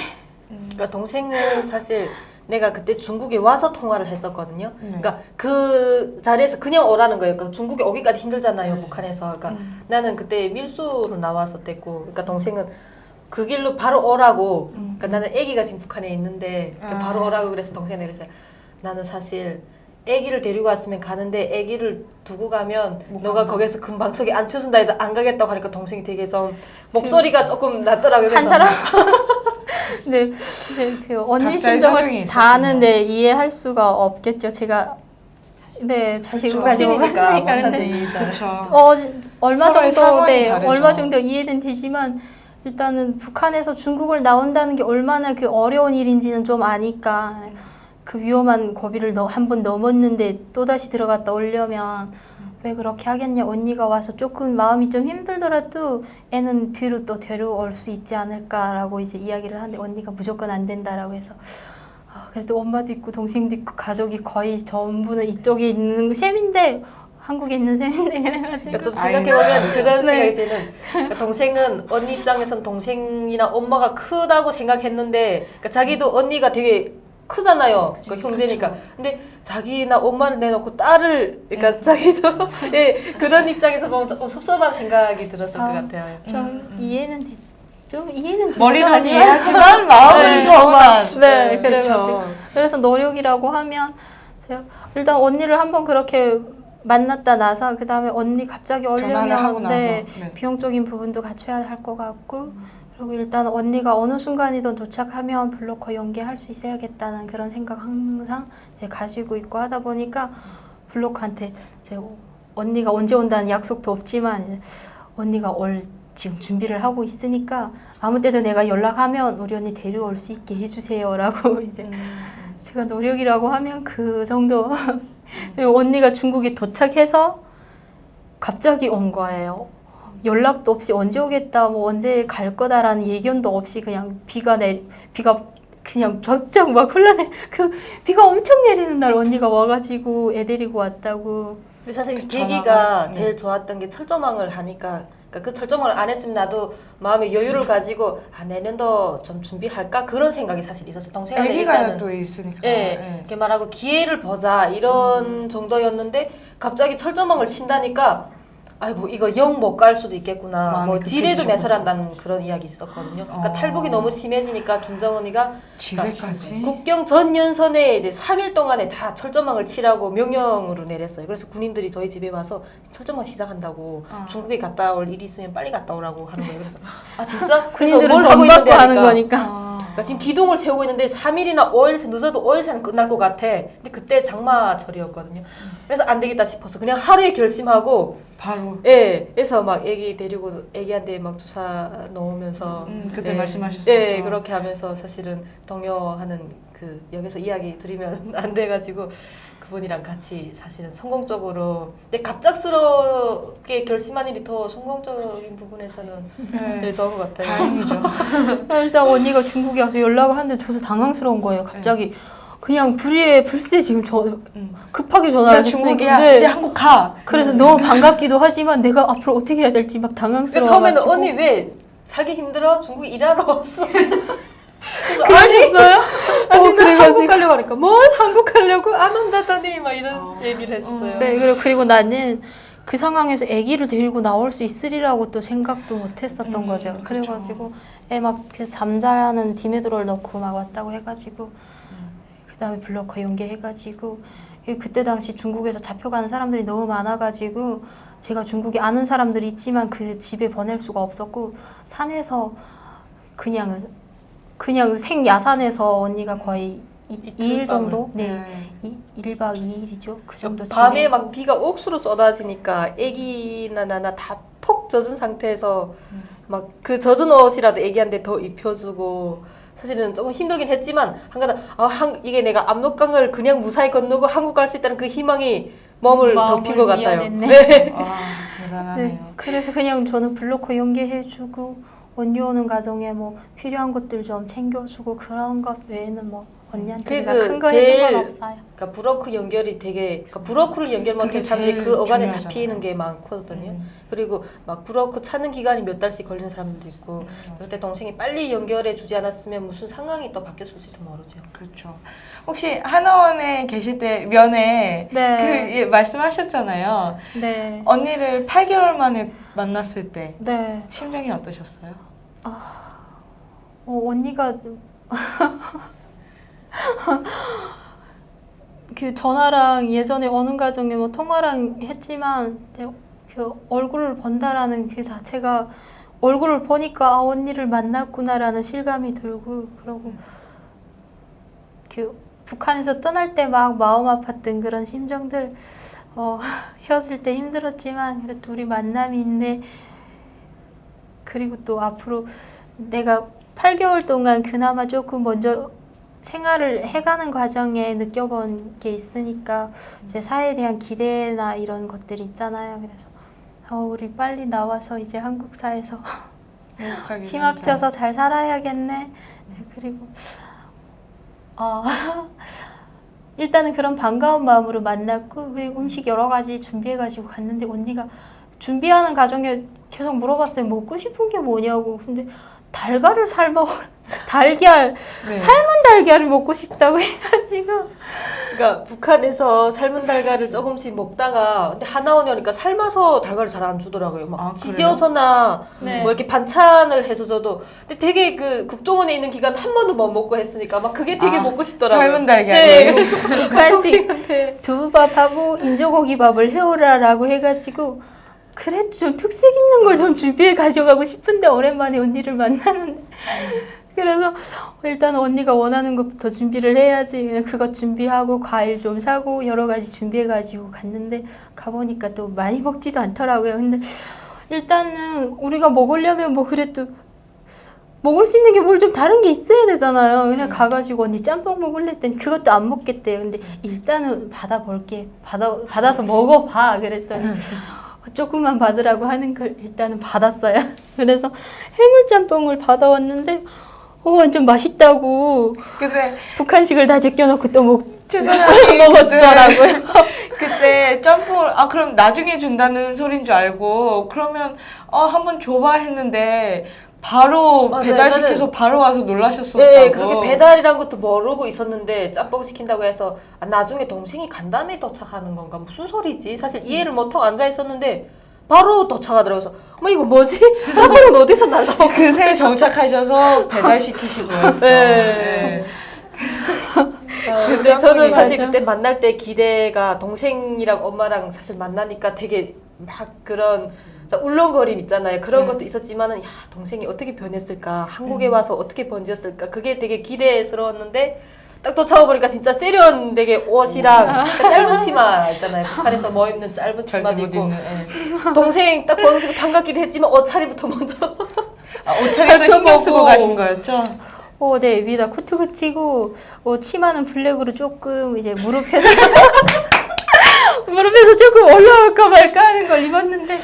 그러니까 동생은 사실 내가 그때 중국에 와서 통화를 했었거든요. 그러니까 그 자리에서 그냥 오라는 거예요. 그러니까 중국에 오기까지 힘들잖아요, 북한에서. 그러니까 나는 그때 밀수로 나왔었댔고, 그러니까 동생은 그 길로 바로 오라고. 그러니까 나는 아기가 지금 북한에 있는데 바로 오라고 그래서 동생이 그래서 나는 사실 아기를 데리고 왔으면 가는데 아기를 두고 가면 너가 거기서 금방 속에 안 쳐준다 해도 안 가겠다고 하니까 동생이 되게 좀 목소리가 조금 낮더라고요. 한 그래서 사람? 네, 이제 그 언니 각자의 심정을 사정이 다 아는데 이해할 수가 없겠죠. 제가 자식을 가지고 동생이니까 갔으니까. 근데 마찬가지죠. 그렇죠. 얼마 서로의 정도 상황이 다르죠. 얼마 정도 이해는 되지만 일단은 북한에서 중국을 나온다는 게 얼마나 그 어려운 일인지는 좀 아니까 그 위험한 고비를 한 번 넘었는데 또 다시 들어갔다 오려면 왜 그렇게 하겠냐. 언니가 와서 조금 마음이 좀 힘들더라도 애는 뒤로 또 데려올 수 있지 않을까라고 이제 이야기를 하는데 언니가 무조건 안 된다라고 해서 그래도 엄마도 있고 동생도 있고 가족이 거의 전부는 이쪽에 있는 셈인데 한국에 있는 셈인데 그래가지고 그러니까 좀 생각해보면 그런 생각이 드는 그러니까 동생은 언니 입장에선 동생이나 엄마가 크다고 생각했는데 그러니까 자기도 언니가 되게 크잖아요. 그 형제니까. 근데 자기나 엄마를 내놓고 딸을 그러니까 자기도 예, 그런 입장에서 보면 조금 섭섭한 생각이 들었을 것 같아요. 좀 이해는 좀 이해는 머리는 됐어, 이해하지만 마음은 네. 서운한. 네, 그쵸. 그래가지고 그래서 노력이라고 하면 제가 일단 언니를 한번 그렇게 만났다 나서 그 다음에 언니 갑자기 전화를 하고 오려면 나서. 네. 비용적인 부분도 갖춰야 할 것 같고 그리고 일단 언니가 어느 순간이든 도착하면 블로커 연계할 수 있어야겠다는 그런 생각 항상 이제 가지고 있고 하다 보니까 블로커한테 이제 언니가 언제 온다는 약속도 없지만 이제 언니가 지금 준비를 하고 있으니까 아무 때도 내가 연락하면 우리 언니 데려올 수 있게 해주세요라고 이제 제가 노력이라고 하면 그 정도. 그리고 언니가 중국에 도착해서 갑자기 온 거예요. 연락도 없이 언제 오겠다, 뭐 언제 갈 거다라는 예견도 없이 그냥 비가 그냥 쫙쫙 막 흘러내. 그 비가 엄청 내리는 날 언니가 와가지고 애 데리고 왔다고. 근데 사실 그 계기가 전화가, 제일 좋았던 게 철조망을 하니까 그러니까 그 철조망을 안 했으면 나도 마음의 여유를 가지고 내년도 좀 준비할까 그런 생각이 사실 있었어요. 동생한테 아기가 일단은 또 있으니까. 예, 예. 이렇게 말하고 기회를 보자 이런 정도였는데 갑자기 철조망을 친다니까 아이고 이거 영 못 갈 수도 있겠구나. 마음이 뭐 지뢰도 급해지셨구나. 매설한다는 그런 이야기 있었거든요. 그러니까 어. 탈북이 너무 심해지니까 김정은이가 지뢰까지. 국경 전 연선에 이제 3일 동안에 다 철조망을 치라고 명령으로 내렸어요. 그래서 군인들이 저희 집에 와서 철조망 시작한다고 중국에 갔다 올 일이 있으면 빨리 갔다 오라고 하는 거예요. 그래서 진짜? 군인들은 뭘 돈 하고 받고 있는데 하는 하니까. 거니까. 그러니까 지금 기둥을 세우고 있는데 3일이나 5일 늦어도 5일새는 끝날 것 같아. 근데 그때 장마철이었거든요. 그래서 안 되겠다 싶어서 그냥 하루에 결심하고 바로. 예, 그래서 막 애기 데리고 애기한테 막 주사 놓으면서 그때 예, 말씀하셨었죠. 예, 그렇게 하면서 사실은 동요하는 그 여기서 이야기 드리면 안 돼가지고 그분이랑 같이 사실은 성공적으로 근데 갑작스럽게 결심한 일이 더 성공적인 부분에서는 네. 좋은 것 같아요. 다행이죠. 일단 언니가 중국에 와서 연락을 하는데 저도 당황스러운 거예요. 갑자기 그냥 불새 지금 급하게 나 전화를 중국이야. 했는데 이제 한국 가. 그래서 너무 반갑기도 하지만 내가 앞으로 어떻게 해야 될지 막 그 당황스러워. 처음에는 언니 왜 살기 힘들어? 중국에 일하러 왔어. 그러셨어요? 아니 나 그래가지고. 한국 가려고 하니까 뭘 한국 가려고 안 온다더니 막 이런 얘기를 했어요. 네, 그리고 나는 그 상황에서 아기를 데리고 나올 수 있으리라고 또 생각도 못 했었던 거죠. 그래가지고 애 막 그 잠자는 디메드롤 넣고 막 왔다고 해가지고 그다음에 블로커 연계해가지고 그때 당시 중국에서 잡혀가는 사람들이 너무 많아가지고 제가 중국에 아는 사람들이 있지만 그 집에 보낼 수가 없었고 산에서 그냥 생야산에서 언니가 거의 2일 정도? 네. 1박 2일이죠. 그 정도 밤에 지내고. 막 비가 옥수로 쏟아지니까 애기나 나나 다 폭 젖은 상태에서 막 그 젖은 옷이라도 애기한테 더 입혀주고 사실은 조금 힘들긴 했지만 한가닥 이게 내가 압록강을 그냥 무사히 건너고 한국 갈 수 있다는 그 희망이 마음을 덮인 것 같아요. 미안했네. 네. 아, 대단하네요. 네, 그래서 그냥 저는 블로커 연계해주고 언니 오는 과정에 뭐 필요한 것들 좀 챙겨주고 그런 것 외에는 뭐 언니한테 제가 큰 거 해준 건 없어요. 그러니까 브로커 연결이 되게 그러니까 브로커를 연결만 그게 해서 사람들이 제일 그 어간에 중요하잖아요. 잡히는 게 많거든요. 그리고 막 브로커 찾는 기간이 몇 달씩 걸리는 사람도 있고 그때 동생이 빨리 연결해 주지 않았으면 무슨 상황이 또 바뀌었을지도 모르죠. 그렇죠. 혹시 한화원에 계실 때 면회 네. 그 말씀하셨잖아요. 네. 언니를 8개월 만에 만났을 때 네. 심정이 어떠셨어요? 언니가 그 전화랑 예전에 어느 가정에 뭐 통화랑 했지만 그 얼굴을 본다라는 그 자체가 얼굴을 보니까 언니를 만났구나라는 실감이 들고 그러고 그 북한에서 떠날 때 막 마음 아팠던 그런 심정들 헤어질 때 힘들었지만 그래도 우리 만남이 있네. 그리고 또 앞으로 내가 8개월 동안 그나마 조금 먼저 생활을 해가는 과정에 느껴본 게 있으니까 이제 사회에 대한 기대나 이런 것들이 있잖아요. 그래서 우리 빨리 나와서 이제 한국 사회에서 행복하게 힘 합쳐서 잘 살아야겠네. 그리고 일단은 그런 반가운 마음으로 만났고 그리고 음식 여러 가지 준비해가지고 갔는데 언니가 준비하는 과정에 계속 물어봤어요. 먹고 싶은 게 뭐냐고. 근데 달걀을 달걀 네. 삶은 달걀을 먹고 싶다고 해가지고 그러니까 북한에서 삶은 달걀을 조금씩 먹다가 근데 하나원에 오니까 삶아서 달걀을 잘 안 주더라고요. 막 아, 지지어서나 네. 뭐 이렇게 반찬을 해서 줘도 근데 되게 그 국정원에 있는 기간 한 번도 못 먹고 했으니까 막 그게 되게 먹고 싶더라고요. 삶은 달걀이. 네. 북한식 네. 두부밥하고 인조고기밥을 해오라라고 해가지고 그래도 좀 특색 있는 걸 좀 준비해 가져가고 싶은데 오랜만에 언니를 만나는데 그래서 일단 언니가 원하는 것부터 준비를 해야지 그냥 그것 준비하고 과일 좀 사고 여러 가지 준비해가지고 갔는데 가보니까 또 많이 먹지도 않더라고요. 근데 일단은 우리가 먹으려면 뭐 그래도 먹을 수 있는 게 뭘 좀 다른 게 있어야 되잖아요. 그냥 가가지고 언니 짬뽕 먹을래 했더니 그것도 안 먹겠대요. 근데 일단은 받아볼게. 받아서 먹어봐. 그랬더니 조금만 받으라고 하는 걸 일단은 받았어요. 그래서 해물짬뽕을 받아왔는데 완전 맛있다고 근데 북한식을 다 제껴놓고 또 최선아님 먹어주더라고요. 그때 짬뽕을 그럼 나중에 준다는 소린 줄 알고 그러면 한번 줘봐 했는데 바로 맞아요. 배달시켜서 바로 와서 놀라셨었다고. 네, 그렇게 배달이란 것도 모르고 있었는데 짬뽕 시킨다고 해서 나중에 동생이 간 다음에 도착하는 건가 무슨 소리지? 사실 이해를 못하고 앉아 있었는데 바로 도착하더라고요. 그래서 이거 뭐지? 짬뽕은 어디서 날라와? 그새 정착하셔서 배달시키시고요. 네. 근데 저는 사실 맞아. 그때 만날 때 기대가 동생이랑 엄마랑 사실 만나니까 되게 막 그런 울렁거림 있잖아요. 그런 것도 있었지만은 동생이 어떻게 변했을까? 한국에 와서 어떻게 번졌을까? 그게 되게 기대스러웠는데 딱 도착해보니까 진짜 세련되게 옷이랑 짧은 치마 있잖아요. 북한에서 뭐 입는 짧은 치마도 있고 동생 딱 보면서 반갑기도 했지만 옷차림부터 먼저 옷차림도 신경 쓰고 가신 거였죠? 네, 위에다 코트 붙이고 치마는 블랙으로 조금 이제 무릎에서 조금 올라올까 말까 하는 걸 입었는데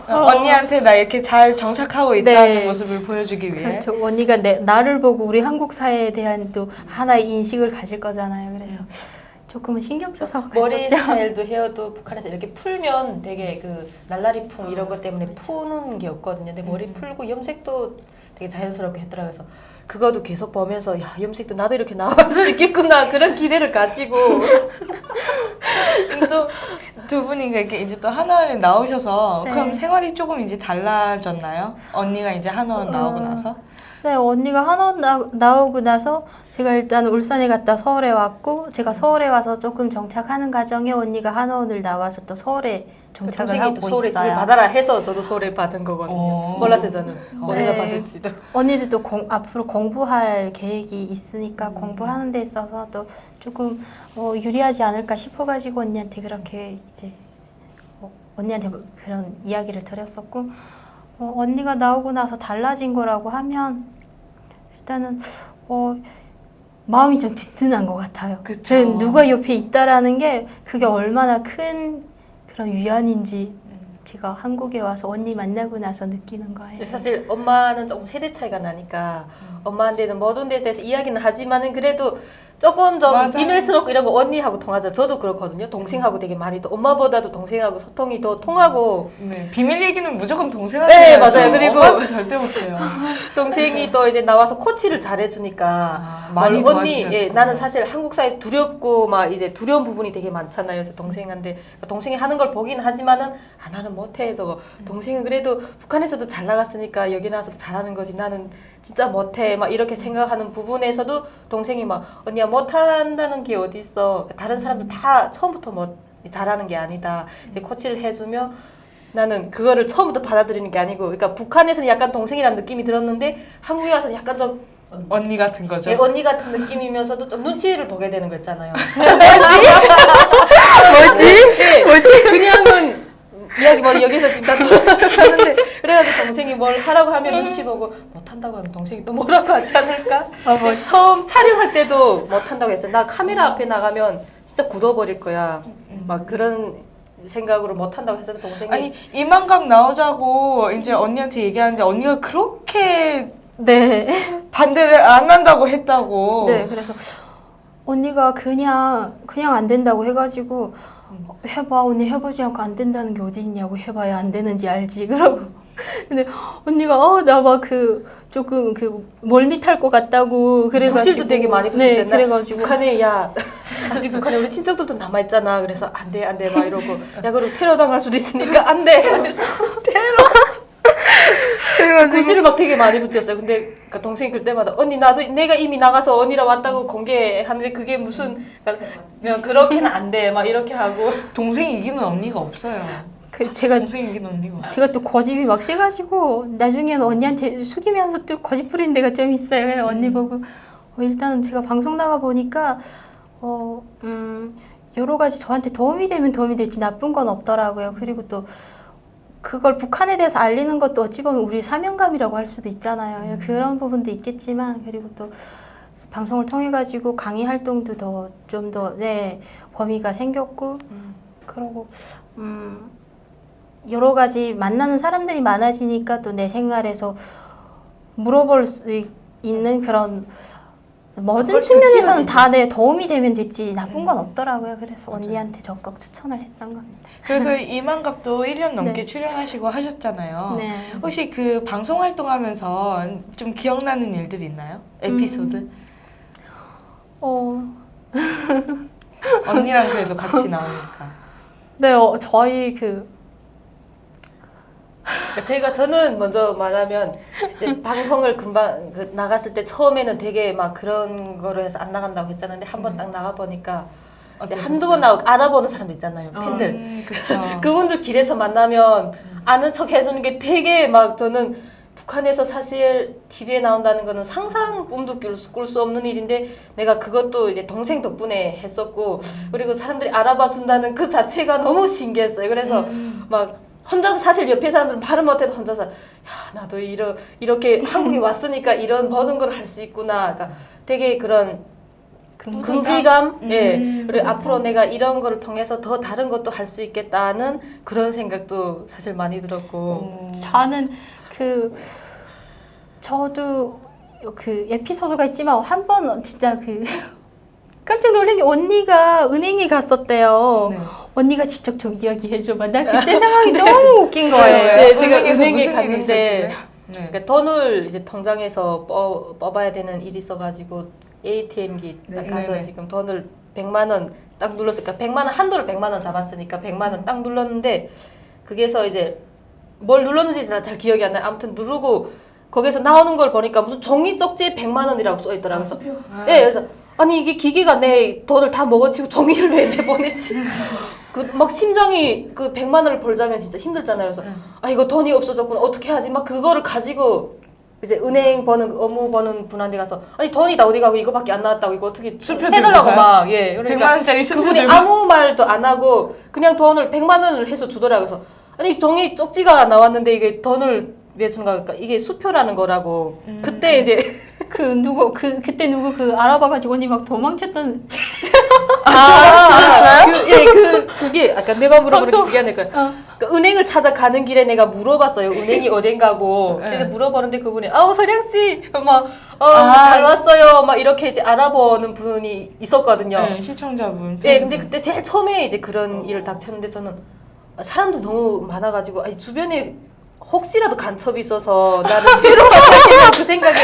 언니한테 나 이렇게 잘 정착하고 있다는 네. 모습을 보여주기 위해. 그렇죠. 언니가 나를 보고 우리 한국 사회에 대한 또 하나의 인식을 가질 거잖아요. 그래서 조금은 신경 써서 머리 갔었죠. 스타일도 헤어도 북한에서 이렇게 풀면 되게 그 날라리풍 이런 것 때문에 푸는 게 없거든요. 근데 머리 풀고 염색도 되게 자연스럽게 했더라고요. 그래서 그거도 계속 보면서 염색도 나도 이렇게 나올 수 있겠구나 그런 기대를 가지고 또 두 분이 이렇게 이제 또 한화원에 나오셔서 네. 그럼 생활이 조금 이제 달라졌나요? 언니가 이제 한화원 나오고 나서? 네, 언니가 한원 나오고 나서 제가 일단 울산에 갔다 서울에 왔고 제가 서울에 와서 조금 정착하는 과정에 언니가 한원을 나와서 또 서울에 정착을 동생이 하고 또 서울에 있어요. 집을 받아라 해서 저도 서울에 받은 거거든요. 몰랐어요 저는 어디다 네. 받을지도. 언니도 또 앞으로 공부할 계획이 있으니까 공부하는 데 있어서 또 조금 유리하지 않을까 싶어가지고 언니한테 그렇게 이제 언니한테 그런 이야기를 드렸었고 언니가 나오고 나서 달라진 거라고 하면 일단은 마음이 좀 든든한 것 같아요. 그쵸. 저는 누가 옆에 있다라는 게 그게 얼마나 큰 그런 위안인지 제가 한국에 와서 언니 만나고 나서 느끼는 거예요. 근데 사실 엄마는 조금 세대 차이가 나니까 엄마한테는 모든 데에 대해서 이야기는 하지만은 그래도 조금 좀 맞아요. 비밀스럽고 이런 거 언니하고 통하자. 저도 그렇거든요. 동생하고 되게 많이 더 엄마보다도 동생하고 소통이 더 통하고 네, 비밀 얘기는 무조건 동생한테 네, 해야죠. 맞아요. 그리고 엄마한테 절대 못해요. 동생이 또 이제 나와서 코치를 잘해주니까 아, 많이 뭘 언니 도와주셨구나. 나는 사실 한국 사회 두렵고 막 이제 두려운 부분이 되게 많잖아요. 그래서 동생한테 동생이 하는 걸 보긴 하지만은 나는 못해 저거. 동생은 그래도 북한에서도 잘 나갔으니까 여기 나와서도 잘하는 거지. 나는 진짜 못해 막 이렇게 생각하는 부분에서도 동생이 막 언니야 못한다는 게 어디 있어. 다른 사람들 다 처음부터 뭐 잘하는 게 아니다. 이제 코치를 해주며. 나는 그거를 처음부터 받아들이는 게 아니고, 그러니까 북한에서는 약간 동생이라는 느낌이 들었는데 한국에 와서 약간 좀 언니 같은 거죠. 예, 언니 같은 느낌이면서도 좀 눈치를 보게 되는 거 있잖아요. 뭐지? 그냥은 이야기 뭐 여기서 지금 다 하는데 그래가지고 동생이 뭘 하라고 하면 눈치 보고 못한다고 하면 동생이 또 뭐라고 하지 않을까? 처음 촬영할 때도 못한다고 했어요. 나 카메라 앞에 나가면 진짜 굳어버릴 거야. 막 그런 생각으로 못한다고 해서 동생이 아니 이만감 나오자고 이제 언니한테 얘기하는데 언니가 그렇게 네. 반대를 안 한다고 했다고. 네, 그래서 언니가 그냥 안 된다고 해가지고 해봐 언니 해보지 않고 안 된다는 게 어디 있냐고 해봐야 안 되는지 알지 그러고 근데 언니가 나 막 그 조금 그 멀미탈 것 같다고 그래가지고 부실도 되게 많이 네, 붙였어요. 그래가지고 북한에 야 아직 북한에 우리 친척들도 남아 있잖아. 그래서 안돼 막 이러고 야 그리고 테러 당할 수도 있으니까 안돼 구실을 막 되게 많이 붙였어요. 근데 그러니까 동생이 그럴 때마다 언니 나도 내가 이미 나가서 언니라 왔다고 공개하는데 그게 무슨 그러니까 그렇게는 안 돼 막 이렇게 하고 동생 이기는 언니가 없어요. 제가 동생 이기는 언니가 없어요. 제가 또 고집이 막 세가지고 나중에는 언니한테 속이면서 또 고집 부리는 데가 좀 있어요. 언니 보고 일단 제가 방송 나가 보니까 여러 가지 저한테 도움이 되면 도움이 되지 나쁜 건 없더라고요. 그리고 또 그걸 북한에 대해서 알리는 것도 어찌 보면 우리 사명감이라고 할 수도 있잖아요. 그런 부분도 있겠지만 그리고 또 방송을 통해 가지고 강의 활동도 좀 더 범위가 생겼고 그러고 여러 가지 만나는 사람들이 많아지니까 또 내 생활에서 물어볼 수 있는 그런 모든 측면에서는 다 도움이 되면 됐지 나쁜 건 없더라고요. 그래서 맞아요. 언니한테 적극 추천을 했던 겁니다. 그래서 이만갑도 1년 넘게 네. 출연하시고 하셨잖아요. 네. 혹시 그 방송 활동하면서 좀 기억나는 일들 있나요? 에피소드? 언니랑 그래도 같이 나오니까. 네, 저희 저는 먼저 말하면 이제 방송을 금방 나갔을 때 처음에는 되게 막 그런 거로 해서 안 나간다고 했잖아요. 근데 한 번 딱 나가 보니까 한두 번 나오고 알아보는 사람도 있잖아요. 팬들. 그쵸. 그분들 길에서 만나면 아는 척 해주는 게 되게 막 저는 북한에서 사실 TV에 나온다는 거는 상상 꿈도 꿀 수 없는 일인데 내가 그것도 이제 동생 덕분에 했었고 그리고 사람들이 알아봐 준다는 그 자체가 너무 신기했어요. 그래서 막 혼자서 사실 옆에 사람들은 말을 못해도 혼자서 야 나도 이렇게 한국에 왔으니까 이런 모든 걸 할 수 있구나. 그러니까 되게 그런 긍지감, 그리고 앞으로 내가 이런 거를 통해서 더 다른 것도 할 수 있겠다는 그런 생각도 사실 많이 들었고. 저는 저도 그 에피소드가 있지만 한 번 진짜 깜짝 놀란 게 언니가 은행에 갔었대요. 네. 언니가 직접 좀 이야기해줘봐. 나 그때 상황이 너무 웃긴 거예요. 네, 제가 은행에서 은행에 무슨 일이 갔는데 있었길래? 네. 그러니까 돈을 이제 통장에서 뽑아야 되는 일이 있어가지고 ATM기 딱 네, 가서 네, 네. 지금 돈을 100만 원 딱 눌렀으니까 100만 원 한도를 100만 원 잡았으니까 100만 원 딱 눌렀는데 그게서 이제 뭘 눌렀는지 잘 기억이 안 나요. 아무튼 누르고 거기서 나오는 걸 보니까 무슨 종이 쪽지에 100만 원이라고 써 있더라고요. 네, 그래서 아니 이게 기계가 내 돈을 다 먹어치고 종이를 왜 내보냈지? 막 심정이 100만 원을 벌자면 진짜 힘들잖아요. 그래서 아 이거 돈이 없어졌구나 어떻게 하지? 막 그거를 가지고 이제 은행 업무 버는 분한테 가서 아니 돈이 다 어디 가고 이거밖에 안 나왔다고 이거 어떻게 수표 해달라고 들고서요? 막 100만 원짜리 수표 그분이 들고. 아무 말도 안 하고 그냥 돈을 100만 원을 해서 주더라고요. 그래서 아니 종이 쪽지가 나왔는데 이게 돈을 왜 주는 거야? 그러니까 이게 수표라는 거라고. 그때 이제 그때 누구 알아봐가지고 언니 막 도망쳤던. 그게 아까 내가 물어보는 게 방송. 그게 아닐까. 그러니까 은행을 찾아가는 길에 내가 물어봤어요. 은행이 어딘가고. 네. 근데 물어보는데 그분이 서량 씨, 잘 왔어요. 막 이렇게 이제 알아보는 분이 있었거든요. 네, 시청자분. 네, 근데 그때 제일 처음에 이제 그런 일을 닥쳤는데 저는 사람도 너무 많아가지고 아니, 주변에 혹시라도 간첩이 있어서 나를 데려가야 그 생각에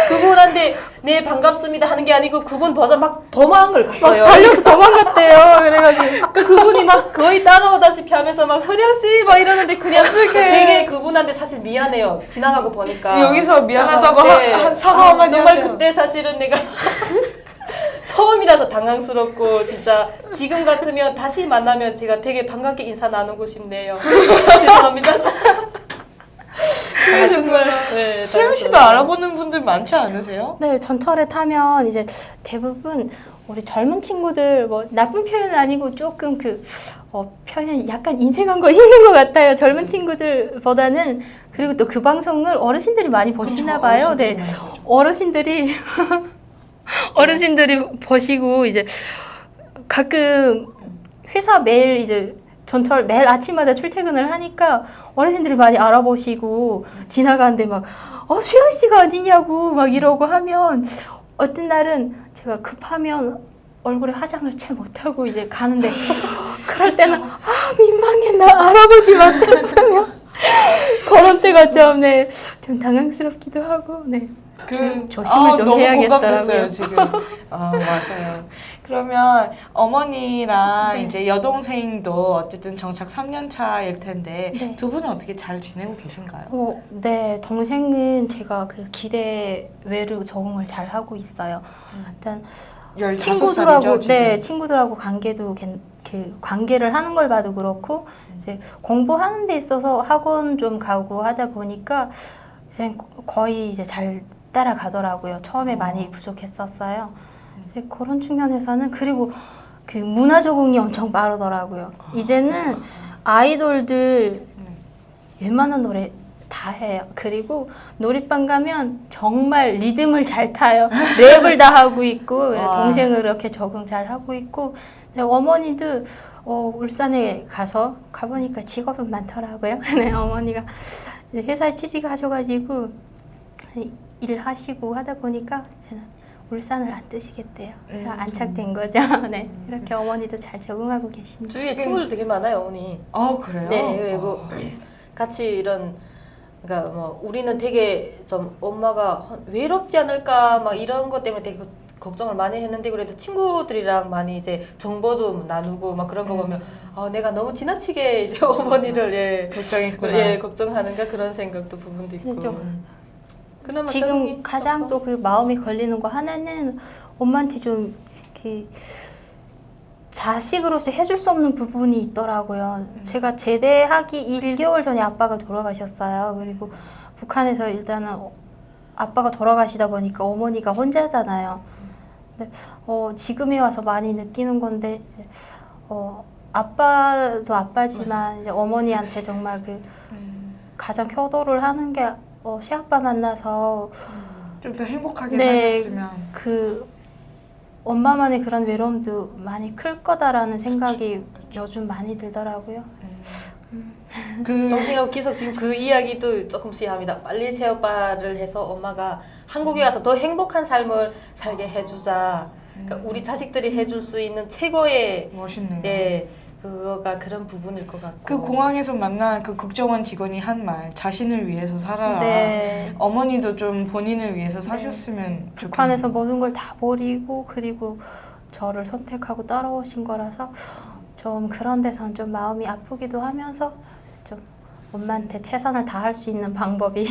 그분한테 네 반갑습니다 하는 게 아니고 그분 버전 막 도망을 갔어요. 막 달려서 도망갔대요. 그래가지고 그분이 막 거의 따라오다시피 하면서 막 서량 씨 막 이러는데 그냥 어떡해. 되게 그분한테 사실 미안해요. 지나가고 보니까 여기서 미안하다고 네. 한 사과 한마디 정말 하세요. 그때 사실은 내가 처음이라서 당황스럽고 진짜 지금 같으면 다시 만나면 제가 되게 반갑게 인사 나누고 싶네요. 죄송합니다. 정말 네, 수영 씨도 당황스러워요. 알아보는 분들 많지 않으세요? 네, 전철에 타면 이제 대부분 우리 젊은 친구들 뭐 나쁜 표현은 아니고 조금 표현이 약간 인색한 거 있는 것 같아요. 젊은 친구들보다는. 그리고 또 그 방송을 어르신들이 많이 보시나 봐요. 네, 어르신들이 보시고 이제 가끔 회사 매일 이제 전철 매일 아침마다 출퇴근을 하니까 어르신들이 많이 알아보시고 지나가는데 막 수영 씨가 어디냐고 막 이러고 하면 어떤 날은 제가 급하면 얼굴에 화장을 채 못하고 이제 가는데 그럴 때는 민망해 나 알아보지 못했으면 그런 때가 좀 당황스럽기도 하고 조심을 좀 너무 해야겠더라고요. 공감됐어요, 지금. 맞아요. 그러면 어머니랑 네. 이제 여동생도 어쨌든 정착 3년 차일 텐데 네. 두 분은 어떻게 잘 지내고 계신가요? 네, 동생은 제가 그 기대 외로 적응을 잘 하고 있어요. 일단 15살이죠, 친구들하고 지금? 친구들하고 관계를 하는 걸 봐도 그렇고 이제 공부하는 데 있어서 학원 좀 가고 하다 보니까 이제 거의 이제 잘 따라가더라고요. 처음에 많이 부족했었어요. 이제 그런 측면에서는 그리고 그 문화 적응이 엄청 빠르더라고요. 이제는 아이돌들 웬만한 노래 다 해요. 그리고 놀이방 가면 정말 리듬을 잘 타요. 랩을 다 하고 있고 와. 동생을 이렇게 적응 잘 하고 있고 어머니도 울산에 가보니까 직업은 많더라고요. 네, 어머니가 이제 회사에 취직하셔가지고 일하시고 하다 보니까 이제는 울산을 안 뜨시겠대요. 안착된 거죠. 네, 이렇게 어머니도 잘 적응하고 계십니다. 주위에 친구들 되게 많아요, 어머니. 그래요? 네, 그리고 같이 이런 그러니까 뭐 우리는 되게 좀 엄마가 외롭지 않을까 막 이런 것 때문에 되게 걱정을 많이 했는데 그래도 친구들이랑 많이 이제 정보도 나누고 막 그런 거 보면 내가 너무 지나치게 이제 어머니를 걱정했구나. 걱정하는가 그런 생각도 부분도 있고. 네, 그나마 지금 적응이 가장 좋고. 또 그 마음이 걸리는 거 하나는 엄마한테 좀 이렇게 자식으로서 해줄 수 없는 부분이 있더라고요. 제가 제대하기 1개월 전에 아빠가 돌아가셨어요. 그리고 북한에서 일단은 아빠가 돌아가시다 보니까 어머니가 혼자잖아요. 근데 지금에 와서 많이 느끼는 건데 이제 아빠도 아빠지만 이제 어머니한테 정말 그 가장 효도를 하는 게 새아빠 만나서 좀 더 행복하게 네, 살았으면. 그 엄마만의 그런 외로움도 많이 클 거다라는 생각이 요즘 많이 들더라고요. 동생하고 계속 지금 그 이야기도 조금씩 합니다. 빨리 새오빠를 해서 엄마가 한국에 와서 더 행복한 삶을 살게 해주자. 그러니까 우리 자식들이 해줄 수 있는 최고의 멋있네요. 그거가 그런 부분일 것 같고. 그 공항에서 만난 그 국정원 직원이 한 말, 자신을 위해서 살아라. 네. 어머니도 좀 본인을 위해서 사셨으면 좋겠네요. 북한에서 모든 걸 다 버리고 그리고 저를 선택하고 따라오신 거라서 좀 그런 데선 좀 마음이 아프기도 하면서 좀 엄마한테 최선을 다할 수 있는 방법이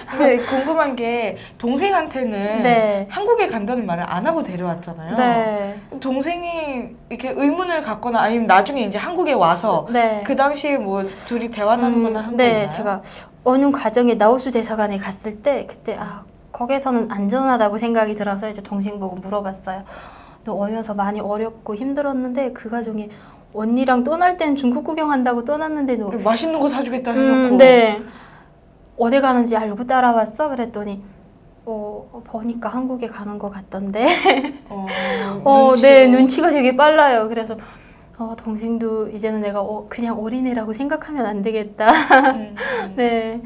근데 궁금한 게 동생한테는 네. 한국에 간다는 말을 안 하고 데려왔잖아요. 네. 동생이 이렇게 의문을 갖거나 아니면 나중에 이제 한국에 와서 네. 그 당시에 뭐 둘이 대화 나누거나 한 거 네, 있나요? 제가 어느 과정에 나우스 대사관에 갔을 때 그때 거기서는 안전하다고 생각이 들어서 이제 동생 보고 물어봤어요. 근데 오면서 많이 어렵고 힘들었는데 그 과정에 언니랑 떠날 땐 중국 구경한다고 떠났는데 너 맛있는 거 사주겠다 해놓고 네. 어디 가는지 알고 따라왔어? 그랬더니 보니까 한국에 가는 것 같던데. 눈치도- 네, 눈치가 되게 빨라요. 그래서 동생도 이제는 내가 그냥 어린애라고 생각하면 안 되겠다. 네,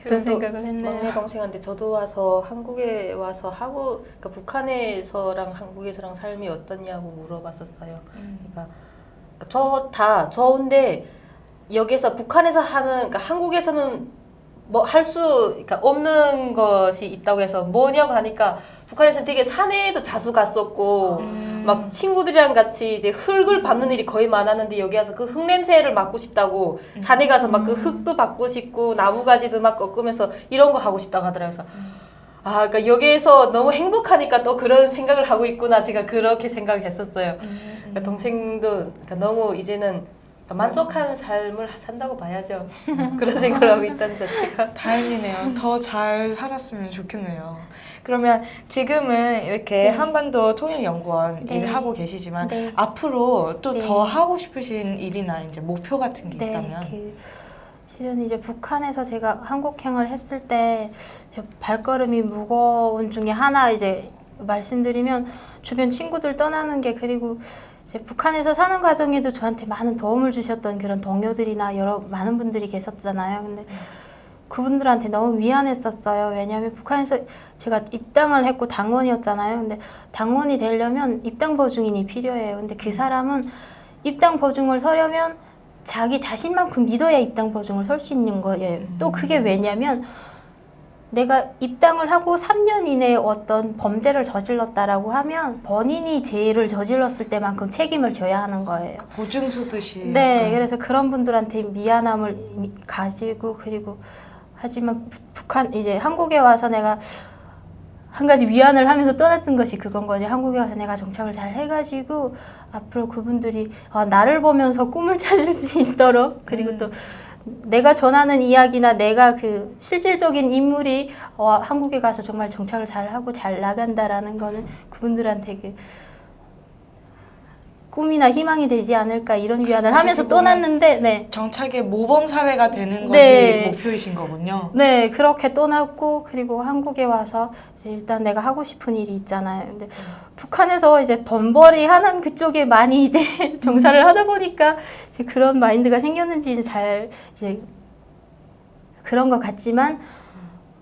그런 그래도 생각을 했네요. 막내 동생한테 저도 와서 한국에 와서 그러니까 북한에서랑 한국에서랑 삶이 어떻냐고 물어봤었어요. 그러니까 다 좋은데 여기서 북한에서 그러니까 한국에서는 뭐 그러니까 없는 것이 있다고 해서 뭐냐고 하니까 북한에서는 되게 산에도 자주 갔었고 막 친구들이랑 같이 이제 흙을 밟는 일이 거의 많았는데 여기 와서 그 흙 냄새를 맡고 싶다고 산에 가서 막 그 흙도 밟고 싶고 나무가지도 막 꺾으면서 이런 거 하고 싶다고 하더라고요. 그래서 그러니까 여기에서 너무 행복하니까 또 그런 생각을 하고 있구나 제가 그렇게 생각했었어요. 그러니까 동생도 그러니까 너무 이제는 만족한 삶을 산다고 봐야죠. 그런 생각을 하고 있다는 자체가. 다행이네요. 더 잘 살았으면 좋겠네요. 그러면 지금은 이렇게 네. 한반도 통일연구원 네. 일을 하고 계시지만 네. 앞으로 또 네. 더 하고 싶으신 일이나 이제 목표 같은 게 있다면 실은 이제 북한에서 제가 한국행을 했을 때 발걸음이 무거운 중에 하나 이제 말씀드리면 주변 친구들 떠나는 게 그리고 이제 북한에서 사는 과정에도 저한테 많은 도움을 주셨던 그런 동료들이나 많은 분들이 계셨잖아요. 근데 그분들한테 너무 미안했었어요. 왜냐하면 북한에서 제가 입당을 했고 당원이었잖아요. 근데 당원이 되려면 입당 보증인이 필요해요. 근데 그 사람은 입당 보증을 서려면 자기 자신만큼 믿어야 입당 보증을 설 수 있는 거예요. 또 그게 왜냐면 내가 입당을 하고 3년 이내에 어떤 범죄를 저질렀다라고 하면 본인이 죄를 저질렀을 때만큼 책임을 져야 하는 거예요. 보증 서듯이. 네, 그래서 그런 분들한테 미안함을 가지고 그리고 하지만 이제 한국에 와서 내가 한 가지 위안을 하면서 떠났던 것이 그건 거죠. 한국에 와서 내가 정착을 잘 해가지고 앞으로 그분들이 나를 보면서 꿈을 찾을 수 있도록 그리고 또 내가 전하는 이야기나 내가 그 실질적인 인물이 한국에 가서 정말 정착을 잘 하고 잘 나간다라는 거는 그분들한테 그 꿈이나 희망이 되지 않을까 이런 위안을 하면서 어떻게 보면 떠났는데 네. 정착의 모범 사례가 되는 것이 네. 목표이신 거군요. 네, 그렇게 떠났고 그리고 한국에 와서 이제 일단 내가 하고 싶은 일이 있잖아요. 근데 북한에서 이제 돈벌이 하는 그쪽에 많이 이제 종사를 하다 보니까 이제 그런 마인드가 생겼는지 이제 그런 것 같지만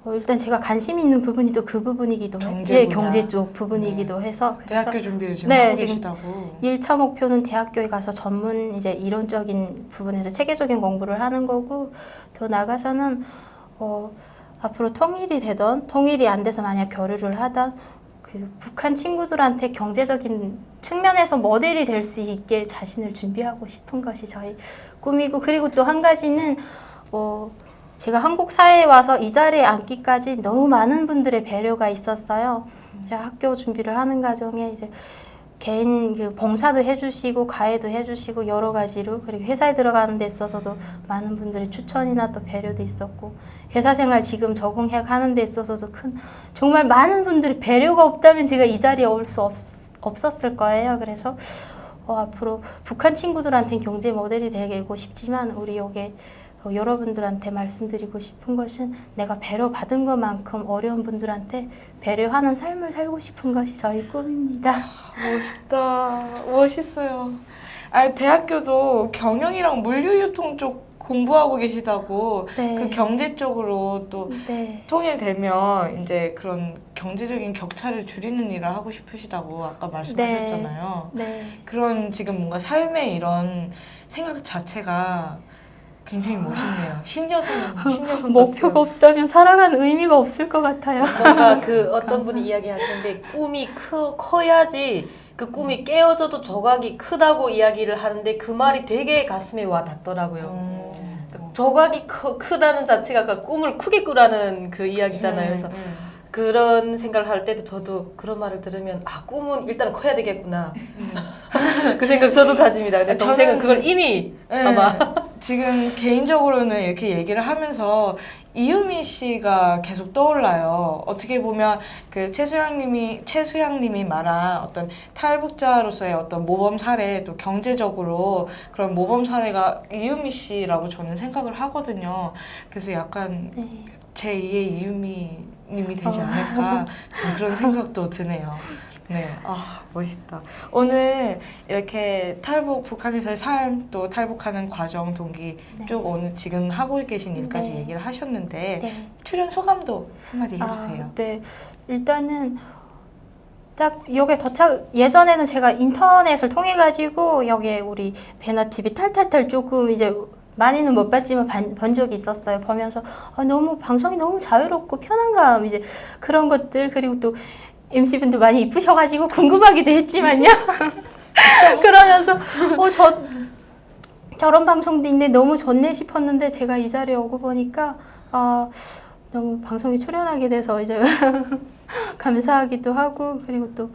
일단 제가 관심 있는 부분이 또 그 부분이기도 해요. 경제 분야. 경제 쪽 부분이기도 해서 그래서 대학교 준비를 지금 네, 하고 지금 계시다고. 1차 목표는 대학교에 가서 전문 이제 이론적인 부분에서 체계적인 공부를 하는 거고 더 나가서는 앞으로 통일이 안 돼서 만약 교류를 하던 그 북한 친구들한테 경제적인 측면에서 모델이 될 수 있게 자신을 준비하고 싶은 것이 저희 꿈이고 그리고 또 한 가지는 제가 한국 사회에 와서 이 자리에 앉기까지 너무 많은 분들의 배려가 있었어요. 제가 학교 준비를 하는 과정에 이제 개인 그 봉사도 해주시고 가해도 해주시고 여러 가지로 그리고 회사에 들어가는 데 있어서도 많은 분들의 추천이나 또 배려도 있었고 회사 생활 지금 적응해 가는 데 있어서도 정말 많은 분들의 배려가 없다면 제가 이 자리에 올 수 없었을 거예요. 그래서 앞으로 북한 친구들한테는 경제 모델이 되고 싶지만 우리 여기 여러분들한테 말씀드리고 싶은 것은 내가 배려받은 것만큼 어려운 분들한테 배려하는 삶을 살고 싶은 것이 저희 꿈입니다. 멋있다. 멋있어요. 대학교도 경영이랑 물류유통 쪽 공부하고 계시다고 네. 그 경제 쪽으로 또 네. 통일되면 이제 그런 경제적인 격차를 줄이는 일을 하고 싶으시다고 아까 말씀하셨잖아요. 네. 그런 지금 뭔가 삶의 이런 생각 자체가 굉장히 멋있네요. 신여성 목표가 없다면 살아가는 의미가 없을 것 같아요. 뭔가 그 어떤 분이 이야기하시는데 꿈이 커야지 그 꿈이 깨어져도 조각이 크다고 이야기를 하는데 그 말이 되게 가슴에 와 닿더라고요. 조각이 크다는 자체가 아까 꿈을 크게 꾸라는 그 이야기잖아요. 그래서 그런 생각을 할 때도 저도 그런 말을 들으면 꿈은 일단 커야 되겠구나. 그 생각 저도 다집니다. 근데 동생은 그걸 이미 아마 지금 개인적으로는 이렇게 얘기를 하면서 이유미 씨가 계속 떠올라요. 어떻게 보면 그 최수양님이 말한 어떤 탈북자로서의 어떤 모범 사례, 또 경제적으로 그런 모범 사례가 이유미 씨라고 저는 생각을 하거든요. 그래서 약간 네. 제2의 이유미 님이 되지 않을까 그런 생각도 드네요. 네, 멋있다. 오늘 이렇게 탈북, 북한에서의 삶, 또 탈북하는 과정, 동기 네. 쭉 오늘 지금 하고 계신 일까지 네. 얘기를 하셨는데 네. 출연 소감도 한마디 해주세요. 네. 일단은 딱 여기 도착 예전에는 제가 인터넷을 통해 가지고 여기 우리 배나 TV 탈탈탈 조금 이제 많이는 못 봤지만 본 적이 있었어요. 보면서 너무 방송이 너무 자유롭고 편안감 이제 그런 것들 그리고 또 MC분들 많이 이쁘셔가지고 궁금하기도 했지만요. 그러면서 저런 방송도 있네 너무 좋네 싶었는데 제가 이 자리에 오고 보니까 너무 방송에 출연하게 돼서 이제 감사하기도 하고 그리고 또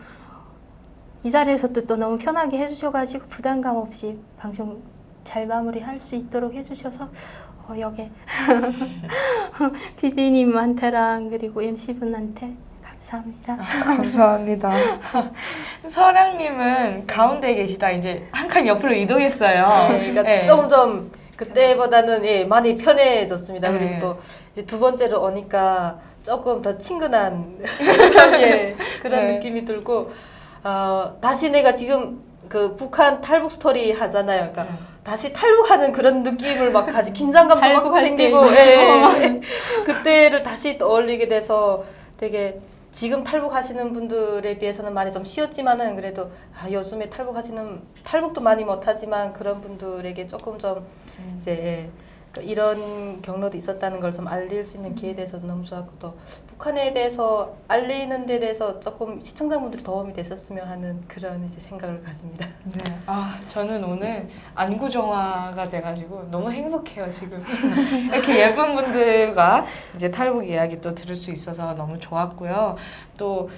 이 자리에서 또 너무 편하게 해주셔가지고 부담감 없이 방송 잘 마무리할 수 있도록 해주셔서 여기 PD님한테랑 그리고 MC분한테 감사합니다. 감사합니다. 설양님은 가운데에 계시다 이제 한 칸 옆으로 이동했어요. 네, 그러니까 네. 점점 그때보다는 많이 편해졌습니다. 네. 그리고 또 이제 두 번째로 오니까 조금 더 친근한 그런 네. 느낌이 들고 다시 내가 지금 그 북한 탈북 스토리 하잖아요. 그러니까 다시 탈북하는 그런 느낌을 막 가지 긴장감도 막 탈북할 생기고 때. 그때를 다시 떠올리게 돼서 되게 지금 탈북하시는 분들에 비해서는 많이 좀 쉬웠지만은 그래도 요즘에 탈북도 많이 못하지만 그런 분들에게 조금 좀 이제 그러니까 이런 경로도 있었다는 걸 좀 알릴 수 있는 기회에 대해서 너무 좋았고 또 북한에 대해서 알리는 데 대해서 조금 시청자분들이 도움이 됐었으면 하는 그런 이제 생각을 가집니다. 네. 저는 오늘 안구정화가 돼가지고 너무 행복해요, 지금. 이렇게 예쁜 분들과 이제 탈북 이야기 또 들을 수 있어서 너무 좋았고요. 또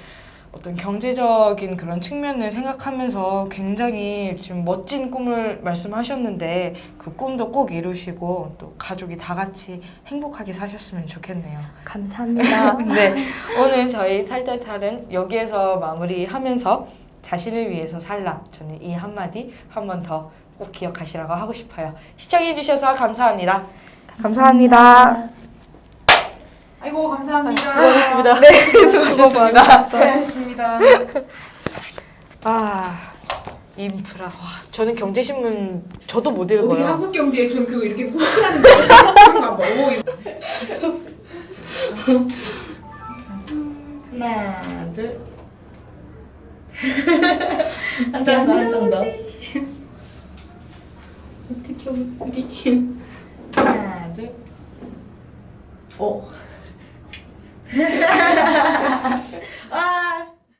어떤 경제적인 그런 측면을 생각하면서 굉장히 지금 멋진 꿈을 말씀하셨는데 그 꿈도 꼭 이루시고 또 가족이 다 같이 행복하게 사셨으면 좋겠네요. 감사합니다. 네, 오늘 저희 탈탈탈은 여기에서 마무리하면서 자신을 위해서 살라. 저는 이 한마디 한 번 더 꼭 기억하시라고 하고 싶어요. 시청해주셔서 감사합니다. 감사합니다. 아이고 감사합니다. 수고하셨습니다. 네, 수고하셨습니다. 고생하셨습니다. 인프라. 저는 경제신문 저도 못 어떻게 읽어요. 한국경제에 전 그거 이렇게 소개하는 거 봐. 하나, 둘. 한 장 더, 한 장 더. 어떻게 우리 하나, 둘. 어. 아.